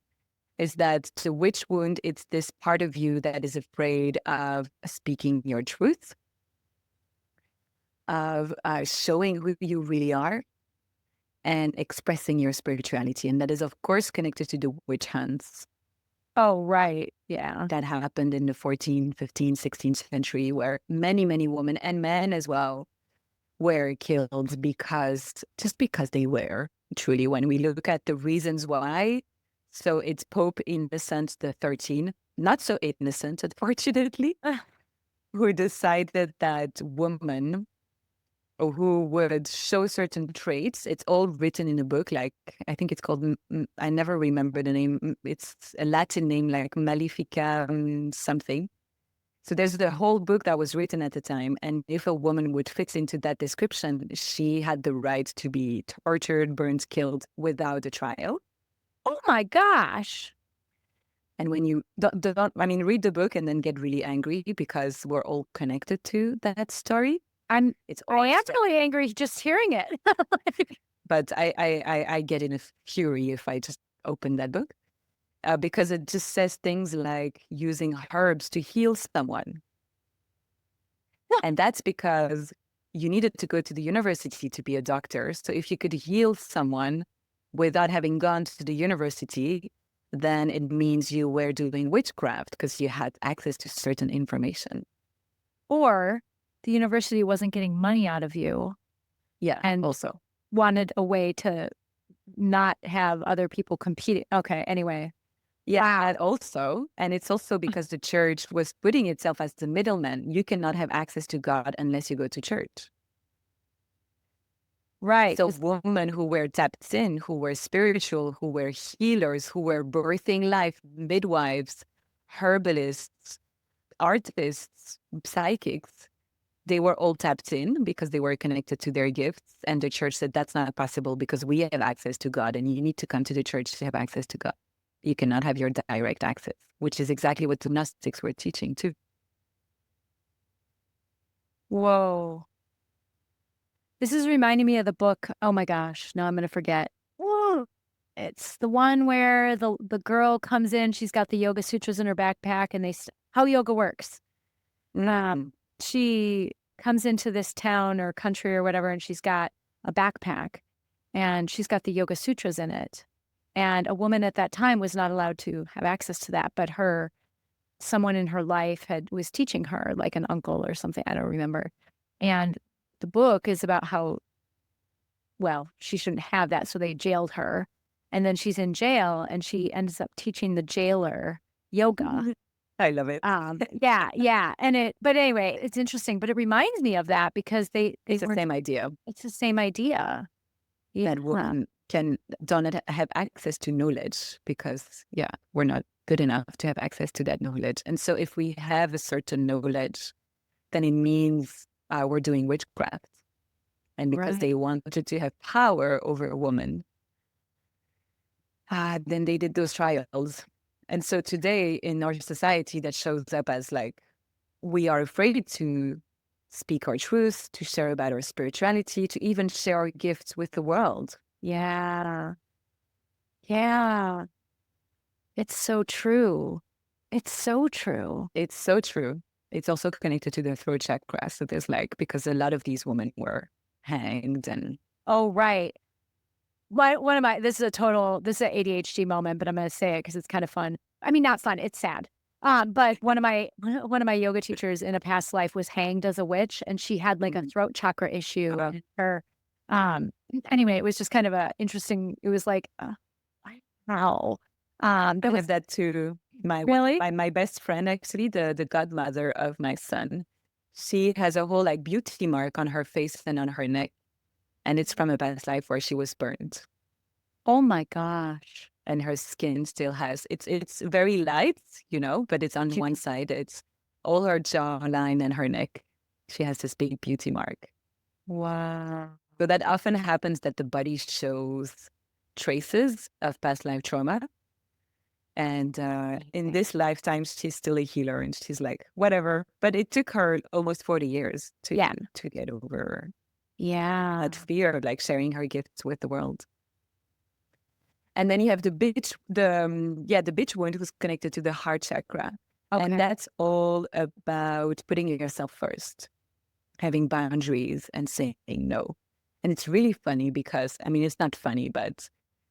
B: is that the witch wound, it's this part of you that is afraid of speaking your truth, of showing who you really are, and expressing your spirituality. And that is, of course, connected to the witch hunts
A: Oh, right. Yeah.
B: that happened in the 14th, 15th, 16th century, where many, many women and men as well were killed just because they were. Truly, when we look at the reasons why, so it's Pope Innocent the 13th, not so innocent, unfortunately, who decided that women who would show certain traits, it's all written in a book, like I think it's called, I never remember the name, it's a Latin name like Malefica something. So there's the whole book that was written at the time. And if a woman would fit into that description, she had the right to be tortured, burned, killed without a trial.
A: Oh my gosh.
B: And when you read the book and then get really angry because we're all connected to that story.
A: I am really angry just hearing it.
B: But I get in a fury if I just open that book. Because it just says things like using herbs to heal someone. And that's because you needed to go to the university to be a doctor. So if you could heal someone without having gone to the university, then it means you were doing witchcraft because you had access to certain information.
A: Or the university wasn't getting money out of you.
B: Yeah,
A: and
B: also
A: wanted a way to not have other people competing. Okay, anyway.
B: Yeah, and it's also because the church was putting itself as the middleman. You cannot have access to God unless you go to church.
A: Right.
B: So women who were tapped in, who were spiritual, who were healers, who were birthing life, midwives, herbalists, artists, psychics, they were all tapped in because they were connected to their gifts. And the church said, that's not possible because we have access to God and you need to come to the church to have access to God. You cannot have your direct access, which is exactly what the Gnostics were teaching too.
A: Whoa. This is reminding me of the book. Oh my gosh. Now I'm going to forget. Whoa. It's the one where the girl comes in. She's got the Yoga Sutras in her backpack and how yoga works.
B: Mm.
A: She comes into this town or country or whatever, and she's got a backpack and she's got the Yoga Sutras in it. And a woman at that time was not allowed to have access to that, but someone in her life was teaching her, like an uncle or something. I don't remember. And the book is about how, well, she shouldn't have that. So they jailed her. And then she's in jail and she ends up teaching the jailer yoga.
B: I love it.
A: Yeah. But anyway, it's interesting, but it reminds me of that because
B: it's the same idea.
A: It's the same idea.
B: Yeah. That women don't have access to knowledge because, we're not good enough to have access to that knowledge. And so if we have a certain knowledge, then it means we're doing witchcraft. And because they wanted to have power over a woman, then they did those trials. And so today in our society, that shows up as like, we are afraid to speak our truth, to share about our spirituality, to even share our gifts with the world.
A: Yeah. Yeah. It's so true. It's so true.
B: It's so true. It's also connected to the throat chakra. So there's because a lot of these women were hanged and.
A: Oh, right. This is an ADHD moment, but I'm going to say it because it's kind of fun. I mean, not fun. It's sad. But one of my yoga teachers in a past life was hanged as a witch, and she had like a throat chakra issue. And her, anyway, it was just kind of interesting. It was like, wow.
B: I have that too. My best friend, actually, the godmother of my son, she has a whole beauty mark on her face and on her neck. And it's from a past life where she was burned.
A: Oh my gosh.
B: And her skin still has, it's very light, but it's on one side. It's all her jawline and her neck. She has this big beauty mark.
A: Wow.
B: So that often happens that the body shows traces of past life trauma. And in this lifetime, she's still a healer and she's like, whatever. But it took her almost 40 years to get over that fear of sharing her gifts with the world. And then you have the bitch wound who's connected to the heart chakra. Okay. And that's all about putting yourself first, having boundaries and saying no. And it's really funny because, it's not funny, but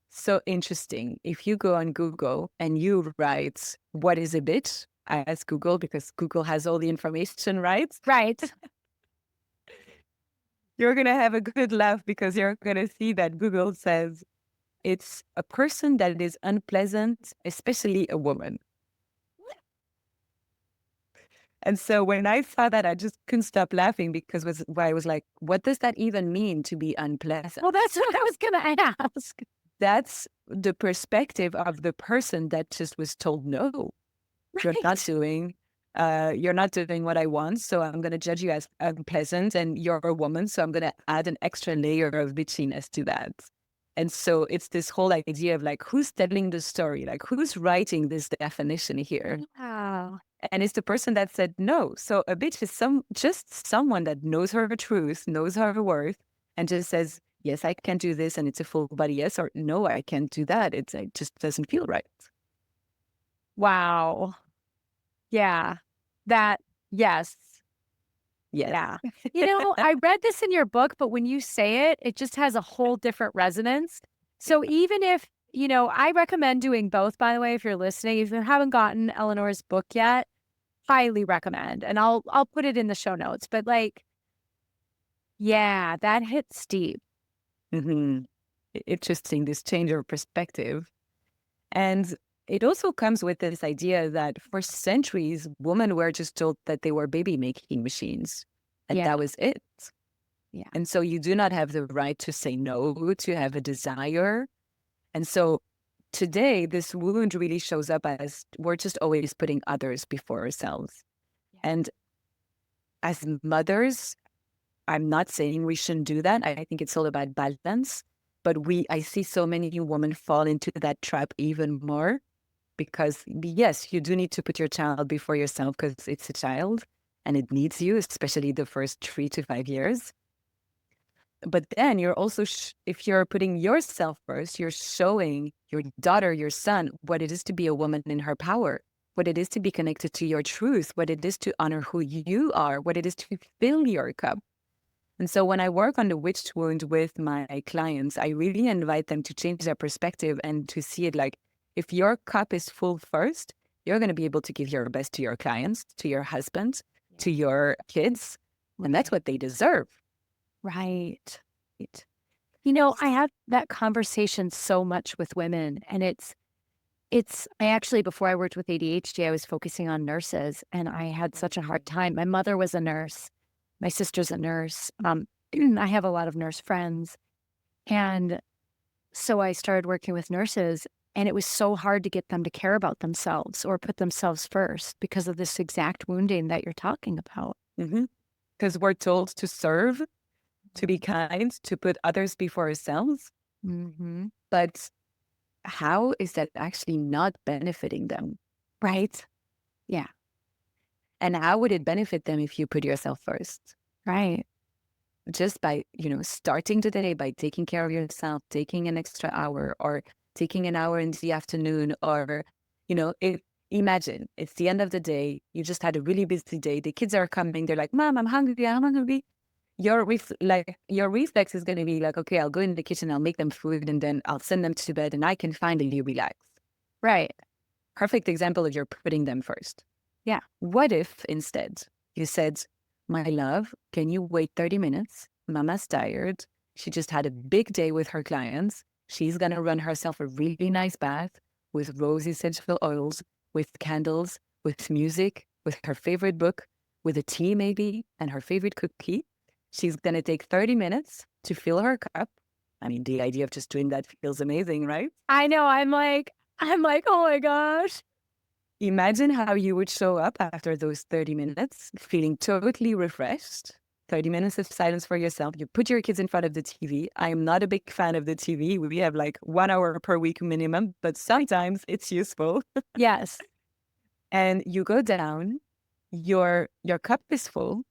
B: so interesting. If you go on Google and you write, what is a bitch? I ask Google because Google has all the information, right?
A: Right.
B: You're going to have a good laugh because you're going to see that Google says it's a person that is unpleasant, especially a woman. And so when I saw that, I just couldn't stop laughing because I was like, what does that even mean to be unpleasant?
A: Well, that's what I was going to ask.
B: That's the perspective of the person that just was told, no, you're not doing what I want. So I'm going to judge you as unpleasant and you're a woman. So I'm going to add an extra layer of bitchiness to that. And so it's this whole idea of who's telling the story? Who's writing this definition here?
A: Wow.
B: And it's the person that said no. So a bitch is just someone that knows her truth, knows her worth, and just says, yes, I can do this. And it's a full body yes, or no, I can't do that. It just doesn't feel right.
A: Wow. Yeah. Yes.
B: Yeah.
A: I read this in your book, but when you say it, it just has a whole different resonance. So even if, I recommend doing both, by the way, if you're listening, if you haven't gotten Eleanor's book yet, highly recommend. And I'll put it in the show notes, but that hits deep.
B: Mm-hmm. Interesting, this change of perspective. And it also comes with this idea that for centuries, women were just told that they were baby-making machines. And that was it.
A: Yeah.
B: And so you do not have the right to say no, to have a desire. And so today, this wound really shows up as we're just always putting others before ourselves.
A: Yeah.
B: And as mothers, I'm not saying we shouldn't do that. I think it's all about balance. But I see so many women fall into that trap even more because, yes, you do need to put your child before yourself because it's a child and it needs you, especially the first 3 to 5 years. But then you're also, if you're putting yourself first, you're showing your daughter, your son, what it is to be a woman in her power, what it is to be connected to your truth, what it is to honor who you are, what it is to fill your cup. And so when I work on the witch wound with my clients, I really invite them to change their perspective and to see it like, if your cup is full first, you're going to be able to give your best to your clients, to your husband, to your kids. And that's
A: Right.
B: what they deserve.
A: Right. Right. You know, I have that conversation so much with women, and I actually, before I worked with ADHD, I was focusing on nurses, and I had such a hard time. My mother was a nurse. My sister's a nurse. I have a lot of nurse friends. And so I started working with nurses, and it was so hard to get them to care about themselves or put themselves first because of this exact wounding that you're talking about.
B: Because we're told to serve, to be kind, to put others before ourselves.
A: Mm-hmm.
B: But how is that actually not benefiting them?
A: Right. Yeah.
B: And how would it benefit them if you put yourself first?
A: Right.
B: Just by, starting the day by taking care of yourself, taking an extra hour or taking an hour in the afternoon or, imagine it's the end of the day. You just had a really busy day. The kids are coming. They're like, Mom, I'm hungry. I'm hungry. Your reflex is going to be like, okay, I'll go in the kitchen. I'll make them food and then I'll send them to bed and I can finally relax.
A: Right.
B: Perfect example of you're putting them first.
A: Yeah.
B: What if instead you said, my love, can you wait 30 minutes? Mama's tired. She just had a big day with her clients. She's going to run herself a really nice bath with rose essential oils, with candles, with music, with her favorite book, with a tea maybe, and her favorite cookie. She's going to take 30 minutes to fill her cup. I mean, the idea of just doing that feels amazing, right?
A: I know. I'm like, oh my gosh.
B: Imagine how you would show up after those 30 minutes, feeling totally refreshed. 30 minutes of silence for yourself. You put your kids in front of the TV. I am not a big fan of the TV. We have like 1 hour per week minimum, but sometimes it's useful.
A: Yes.
B: And you go down, your cup is full.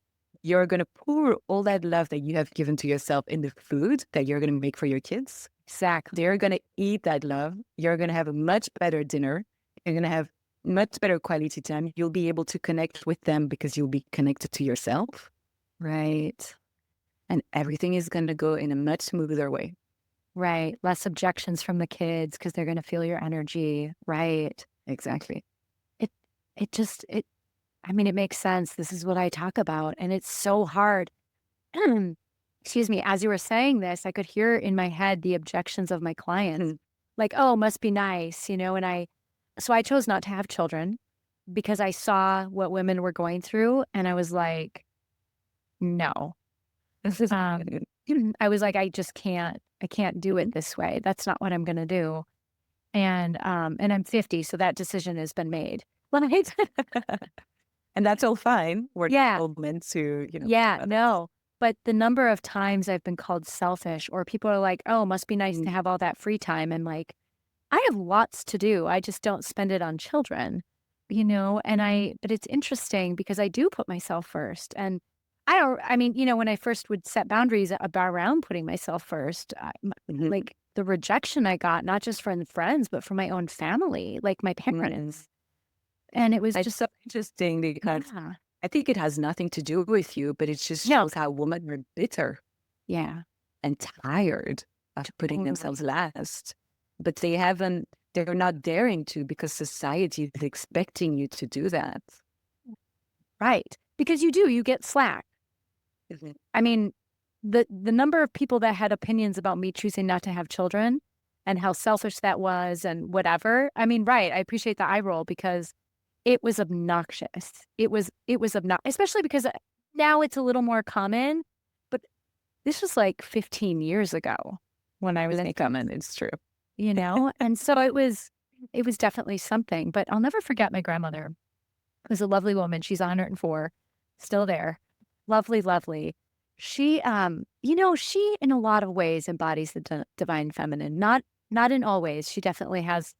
B: You're going to pour all that love that you have given to yourself in the food that you're going to make for your kids.
A: Exactly.
B: They're going to eat that love. You're going to have a much better dinner. You're going to have much better quality time. You'll be able to connect with them because you'll be connected to yourself.
A: Right.
B: And everything is going to go in a much smoother way.
A: Right. Less objections from the kids because they're going to feel your energy. Right.
B: Exactly.
A: It makes sense. This is what I talk about. And it's so hard. Excuse me. As you were saying this, I could hear in my head the objections of my clients. Like, oh, must be nice, so I chose not to have children because I saw what women were going through. And I was like, no. I was like, I can't do it this way. That's not what I'm going to do. And I'm 50, so that decision has been made. Right?
B: And that's all fine. We're
A: Yeah.
B: all meant to,
A: Yeah, no. But the number of times I've been called selfish or people are like, oh, must be nice to have all that free time. I'm like, I have lots to do. I just don't spend it on children, but it's interesting because I do put myself first. And when I first would set boundaries around putting myself first, like the rejection I got, not just from friends, but from my own family, like my parents. And it was just
B: so interesting because I think it has nothing to do with you, but it just shows how women are bitter.
A: Yeah.
B: And tired of putting themselves last. But they're not daring to because society is expecting you to do that.
A: Right. Because you get slack. I mean, the number of people that had opinions about me choosing not to have children and how selfish that was and whatever. I mean, right. I appreciate the eye roll because it was obnoxious. It was obnoxious, especially because now it's a little more common, but this was like 15 years ago when I was
B: Less
A: making,
B: common, it's true.
A: and so it was definitely something, but I'll never forget my grandmother. It was a lovely woman. She's 104, still there. Lovely, lovely. She, she in a lot of ways embodies the divine feminine. Not in all ways. She definitely has,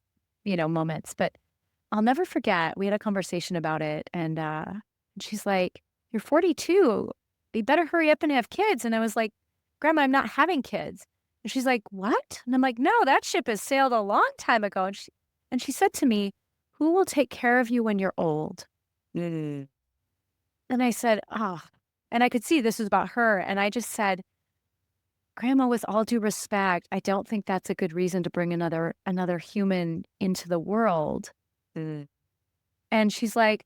A: moments, but I'll never forget. We had a conversation about it, and she's like, "You're 42. You better hurry up and have kids." And I was like, "Grandma, I'm not having kids." And she's like, "What?" And I'm like, "No, that ship has sailed a long time ago." And she said to me, "Who will take care of you when you're old?"
B: Mm.
A: And I said, "Ah," and I could see this was about her. And I just said, "Grandma, with all due respect, I don't think that's a good reason to bring another human into the world."
B: Mm.
A: And she's like,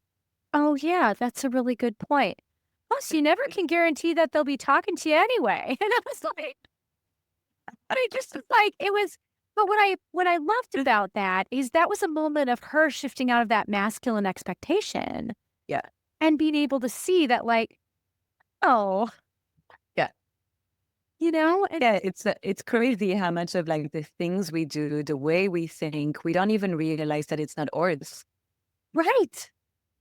A: "Oh, yeah, that's a really good point. Plus, you never can guarantee that they'll be talking to you anyway." And I was like, I just was like, it was, but what I loved about that is that was a moment of her shifting out of that masculine expectation
B: Yeah.
A: and being able to see that, like, oh,
B: Yeah.
A: and
B: Yeah, it's crazy how much of like the things we do, the way we think, we don't even realize that it's not ours.
A: right.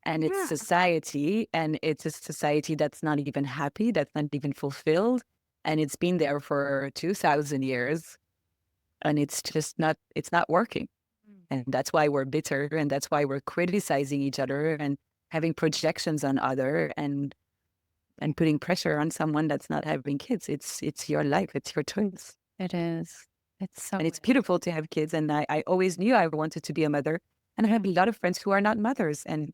B: And it's
A: Yeah.
B: society, and it's a society that's not even happy, that's not even fulfilled. And it's been there for 2000 years, and it's not working. And that's why we're bitter, and that's why we're criticizing each other and having projections on other and putting pressure on someone that's not having kids. It's your life, it's your choice.
A: It is. It's so
B: And it's beautiful to have kids. And I always knew I wanted to be a mother. And I have a lot of friends who are not mothers. And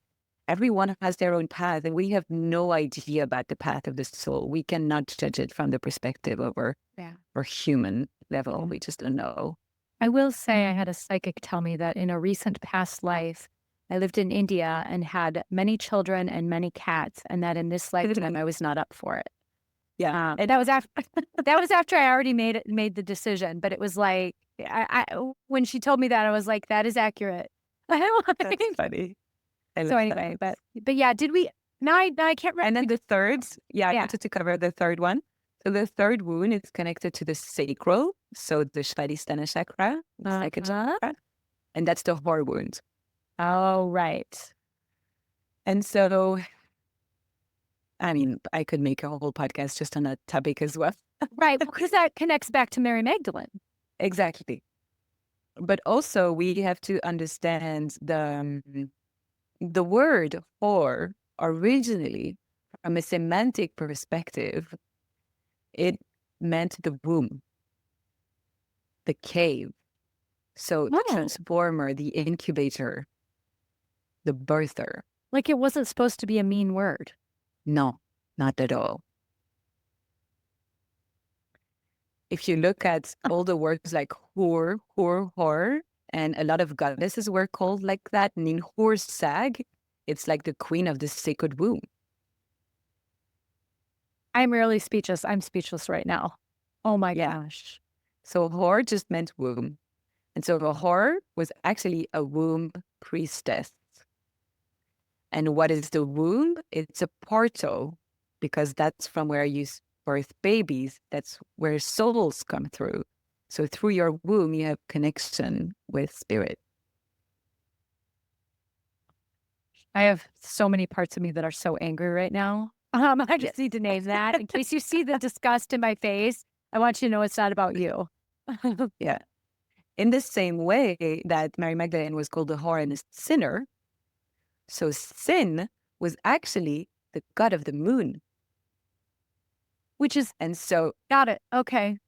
B: everyone has their own path. And we have no idea about the path of the soul. We cannot judge it from the perspective of
A: yeah.
B: our human level.
A: Yeah.
B: We just don't know.
A: I will say I had a psychic tell me that in a recent past life, I lived in India and had many children and many cats, and that in this lifetime I was not up for it.
B: Yeah.
A: And that was after that was after I already made the decision. But it was like when she told me that, I was like, that is accurate.
B: That's funny. I
A: So
B: love that.
A: anyway, but yeah, did we? Now I can't remember.
B: And then the third, yeah, I
A: Yeah.
B: wanted to cover the third one. So the third wound is connected to the sacral, so the Svadhisthana chakra, the second chakra, and that's the heart wound.
A: Oh, right.
B: And so, I mean, I could make a whole podcast just on that topic as well.
A: Right. Because that connects back to Mary Magdalene.
B: Exactly. But also, we have to understand the word whore originally, from a semantic perspective, it meant the womb, the cave. So the
A: Oh,
B: transformer, the incubator, the birther.
A: like it wasn't supposed to be a mean word.
B: No, not at all. If you look at all the words like whore, whore, whore, and a lot of goddesses were called like that. And in whore sag, it's like the queen of the sacred womb.
A: I'm really speechless. I'm speechless right now. Oh my
B: Yeah.
A: gosh.
B: So whore just meant womb. And so a whore was actually a womb priestess. And what is the womb? It's a portal, because that's from where you birth babies. That's where souls come through. So through your womb, you have connection with spirit.
A: I have so many parts of me that are so angry right now. I just need to name that in case you see the disgust in my face. I want you to know it's not about you.
B: Yeah. In the same way that Mary Magdalene was called a whore and a sinner, so sin was actually the god of the moon.
A: Which is,
B: And so,
A: got it. Okay.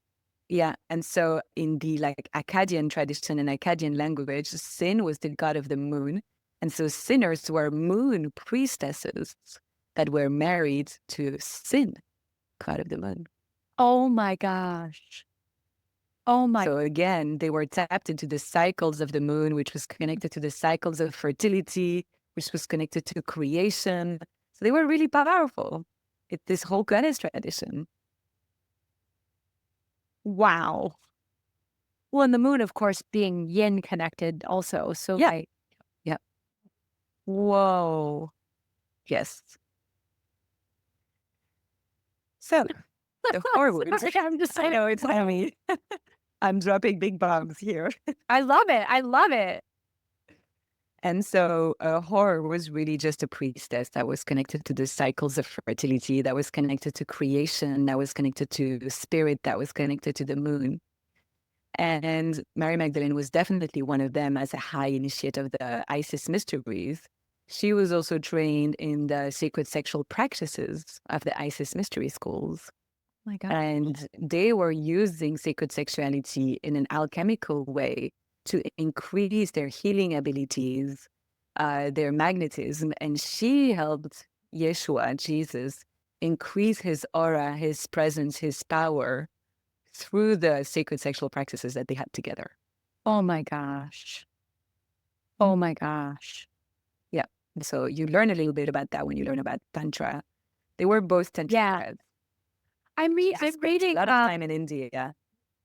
B: yeah. And so in the like Akkadian tradition and Akkadian language, sin was the god of the moon. And so sinners were moon priestesses that were married to Sin, god of the moon.
A: Oh my gosh. Oh my.
B: So again, they were tapped into the cycles of the moon, which was connected to the cycles of fertility, which was connected to creation. So they were really powerful. This whole goddess tradition.
A: Wow. Well, and the moon, of course, being yin connected also. So
B: Yeah.
A: like,
B: Yeah.
A: whoa.
B: Yes. So The whore wound.
A: Sorry, I'm just
B: I
A: saying.
B: know it's heavy. I'm dropping big bombs here.
A: I love it. I love it.
B: And so horror was really just a priestess that was connected to the cycles of fertility, that was connected to creation, that was connected to the spirit, that was connected to the moon. And Mary Magdalene was definitely one of them as a high initiate of the Isis mysteries. She was also trained in the sacred sexual practices of the Isis mystery schools.
A: My God.
B: And they were using sacred sexuality in an alchemical way to increase their healing abilities, their magnetism. And she helped Yeshua, Jesus, increase his aura, his presence, his power through the sacred sexual practices that they had together.
A: Oh my gosh. Oh my gosh.
B: Yeah. So you learn a little bit about that when you learn about Tantra. They were both
A: Yeah.
B: Tantra.
A: I'm reading,
B: A lot of time in India.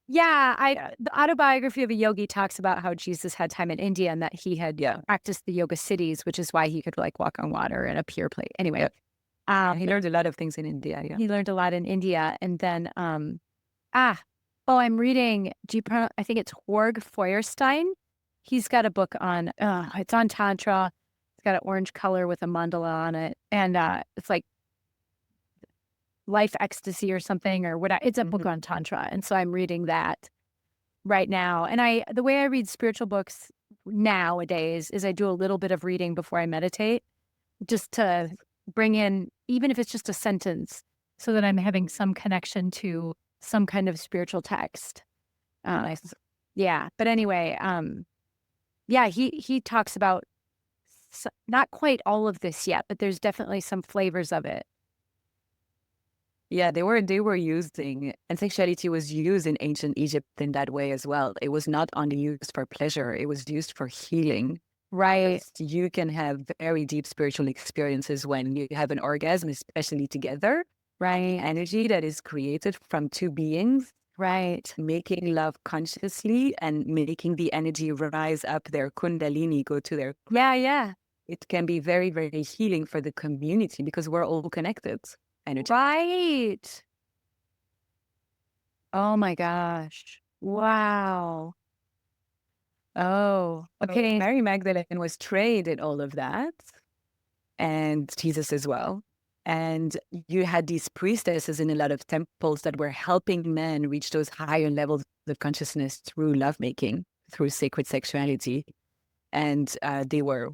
A: yeah, the autobiography of a yogi talks about how Jesus had time in India and that he had
B: Yeah.
A: practiced the yoga cities, which is why he could like walk on water and a pure plate. Anyway,
B: He learned a lot of things in India. Yeah.
A: he learned a lot in India. And then, I'm reading, I think it's Jorg Feuerstein. He's got a book on, it's on Tantra. It's got an orange color with a mandala on it. And it's like Life Ecstasy or something, or what? It's a book on Tantra. And so I'm reading that right now. And the way I read spiritual books nowadays is I do a little bit of reading before I meditate, just to bring in, even if it's just a sentence, so that I'm having some connection to some kind of spiritual text.
B: Nice.
A: Yeah. But anyway, yeah, he talks about not quite all of this yet, but there's definitely some flavors of it.
B: Yeah, they were using, and sexuality was used in ancient Egypt in that way as well. It was not only used for pleasure, it was used for healing.
A: Right.
B: You can have very deep spiritual experiences when you have an orgasm, especially together.
A: Right.
B: Energy that is created from two beings.
A: Right.
B: Making love consciously and making the energy rise up their kundalini, go to their.
A: Yeah, yeah.
B: It can be very, very healing for the community because we're all connected. Energy.
A: Right. Oh my gosh. Wow. Oh, okay.
B: Mary Magdalene was trained in all of that, and Jesus as well. And you had these priestesses in a lot of temples that were helping men reach those higher levels of consciousness through lovemaking, through sacred sexuality. And they were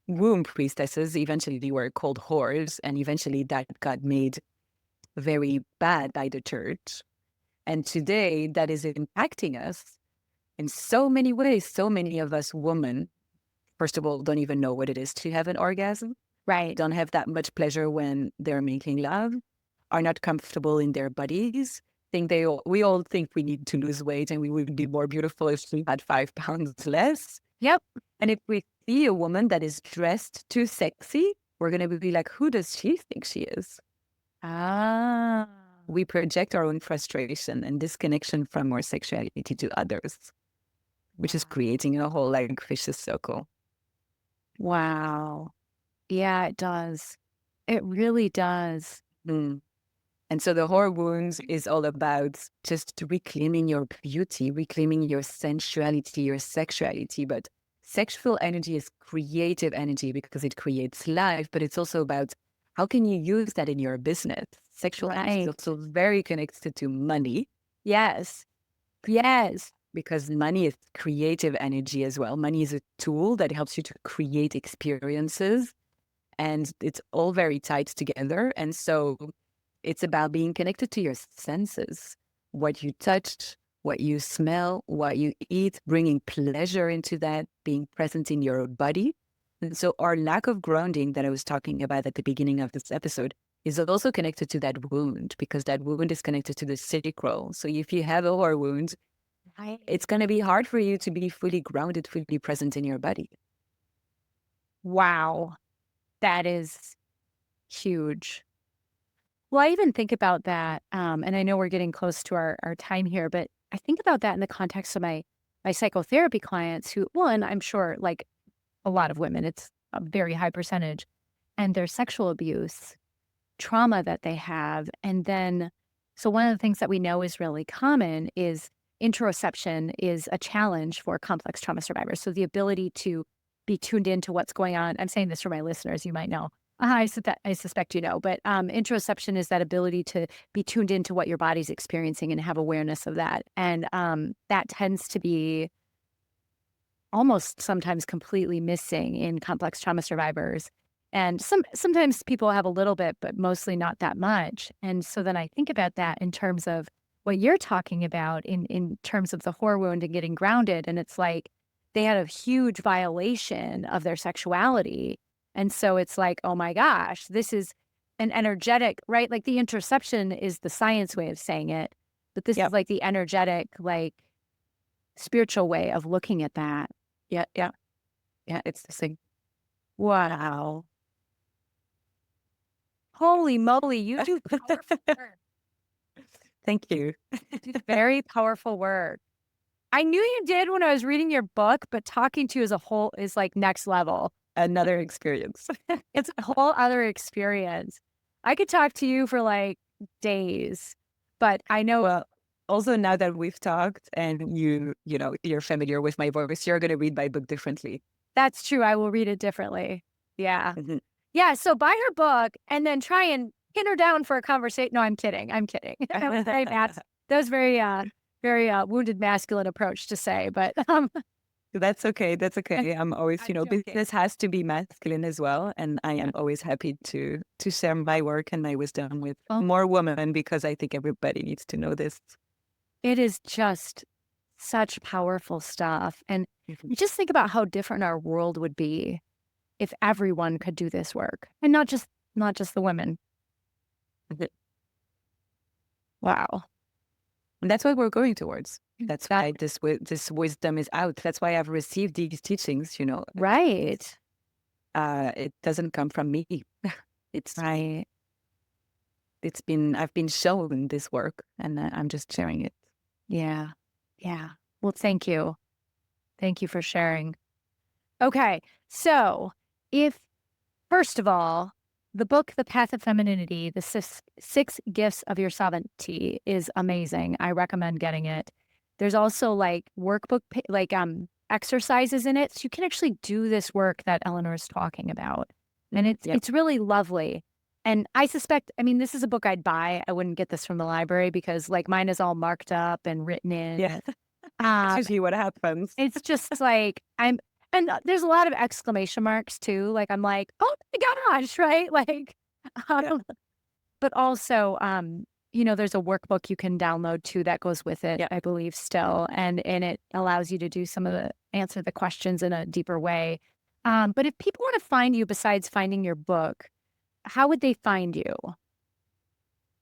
B: womb priestesses. Eventually, they were called whores. And eventually, that got made very bad by the church. And today, that is impacting us in so many ways. So many of us women, first of all, don't even know what it is to have an orgasm.
A: Right.
B: Don't have that much pleasure when they're making love, are not comfortable in their bodies, we all think we need to lose weight and we would be more beautiful if we had 5 pounds less.
A: Yep.
B: And if we see a woman that is dressed too sexy, we're going to be like, who does she think she is?
A: Ah.
B: We project our own frustration and disconnection from our sexuality to others, which is creating a whole like vicious circle.
A: Wow. Yeah, it does. It really does.
B: Mm. And so the horror wounds is all about just reclaiming your beauty, reclaiming your sensuality, your sexuality. But sexual energy is creative energy because it creates life, but it's also about how can you use that in your business? Sexual energy is also very connected to money.
A: Yes. Yes.
B: Because money is creative energy as well. Money is a tool that helps you to create experiences. And it's all very tied together. And so it's about being connected to your senses, what you touched, what you smell, what you eat, bringing pleasure into that, being present in your body. And so our lack of grounding that I was talking about at the beginning of this episode is also connected to that wound because that wound is connected to the sacral. So if you have a horror wound, it's going to be hard for you to be fully grounded, fully present in your body.
A: Wow. That is huge. Well, I even think about that, and I know we're getting close to our time here, but I think about that in the context of my psychotherapy clients who, one, I'm sure, like a lot of women, it's a very high percentage, and their sexual abuse, trauma that they have, and then So one of the things that we know is really common is interoception is a challenge for complex trauma survivors. So the ability to be tuned into what's going on. I'm saying this for my listeners, you might know. I suspect you know, but interoception is that ability to be tuned into what your body's experiencing and have awareness of that. And that tends to be almost sometimes completely missing in complex trauma survivors. And sometimes people have a little bit, but mostly not that much. And so then I think about that in terms of what you're talking about in terms of the horror wound and getting grounded. And it's like they had a huge violation of their sexuality. And so it's like, oh my gosh, this is an energetic, right? Like the interception is the science way of saying it, but this is
B: Yep.
A: like the energetic, like spiritual way of looking at that.
B: Yeah. Yeah. Yeah. It's the same.
A: Wow. Holy moly, you do powerful work.
B: Thank you.
A: You do very powerful work. I knew you did when I was reading your book, but talking to you as a whole is like next level.
B: Another experience.
A: It's a whole other experience. I could talk to you for like days, but I know
B: Well, also now that we've talked and you're familiar with my voice, you're going to read my book differently.
A: that's true. I will read it differently. Yeah.
B: Mhm.
A: Yeah. So buy her book and then try and pin her down for a conversation. No, I'm kidding. I'm kidding. That was very that was very wounded masculine approach to say, but
B: That's okay. That's okay. I'm always,
A: I'm joking.
B: business has to be masculine as well, and I am always happy to share my work and my wisdom with
A: Well,
B: more women because I think everybody needs to know this.
A: it is just such powerful stuff. And
B: Mhm.
A: you just think about how different our world would be if everyone could do this work and not just the women.
B: Mhm.
A: Wow.
B: And that's what we're going towards. That's
A: That
B: why this wisdom is out. That's why I've received these teachings.
A: right.
B: It doesn't come from me. It's
A: Right.
B: I've been shown this work, and I'm just sharing it.
A: Yeah. Yeah. Well, thank you. Thank you for sharing. Okay. So, if first of all, the book, The Path of Femininity, the six Gifts of Your Sovereignty is amazing. I recommend getting it. There's also like workbook, exercises in it. So you can actually do this work that Eleanor is talking about. And
B: Mhm.
A: it's,
B: Yep.
A: it's really lovely. And I suspect, I mean, this is a book I'd buy. I wouldn't get this from the library because like mine is all marked up and written in.
B: Yeah. That's
A: Um,
B: usually what happens.
A: it's just like and there's a lot of exclamation marks too. Like I'm like, oh my gosh, right? Like,
B: Yeah.
A: um, but also, there's a workbook you can download too that goes with it,
B: Yeah.
A: I believe, still, and it allows you to do some of the answer the questions in a deeper way. But if people want to find you besides finding your book, how would they find you?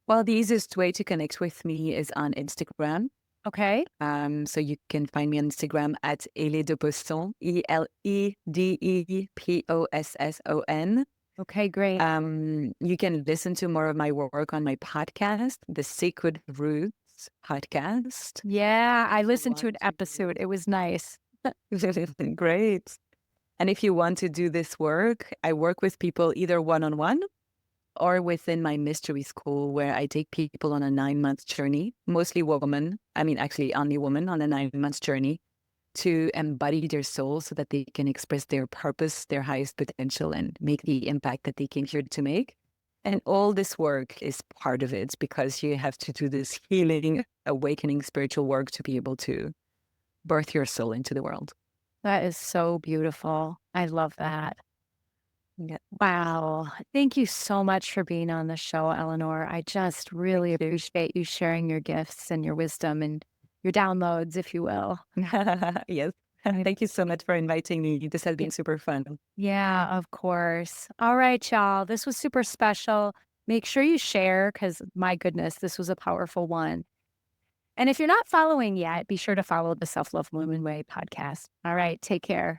B: Well, the easiest way to connect with me is on Instagram.
A: Okay,
B: So you can find me on Instagram at Ele de Posson, ELEDEPOSSON.
A: okay, great.
B: You can listen to more of my work on my podcast, the Sacred Roots podcast.
A: Yeah, I
B: If you
A: listened to
B: want
A: an episode. It was nice.
B: to. Great. And if you want to do this work, I work with people either one-on-one or within my mystery school where I take people on a 9-month journey, mostly women. I mean, actually only women on a 9-month journey to embody their soul so that they can express their purpose, their highest potential, and make the impact that they came here to make. And all this work is part of it because you have to do this healing, awakening spiritual work to be able to birth your soul into the world.
A: That is so beautiful. I love that.
B: Yeah.
A: Wow. Thank you so much for being on the show, Eleanor. I just really
B: Thank you.
A: appreciate you sharing your gifts and your wisdom and your downloads, if you will.
B: Yes.
A: I-
B: Thank you so much for inviting me. This has
A: y-
B: been super fun.
A: Yeah, of course. All right, y'all. This was super special. Make sure you share because, my goodness, this was a powerful one. And if you're not following yet, be sure to follow the Self Love Women Way podcast. All right, take care.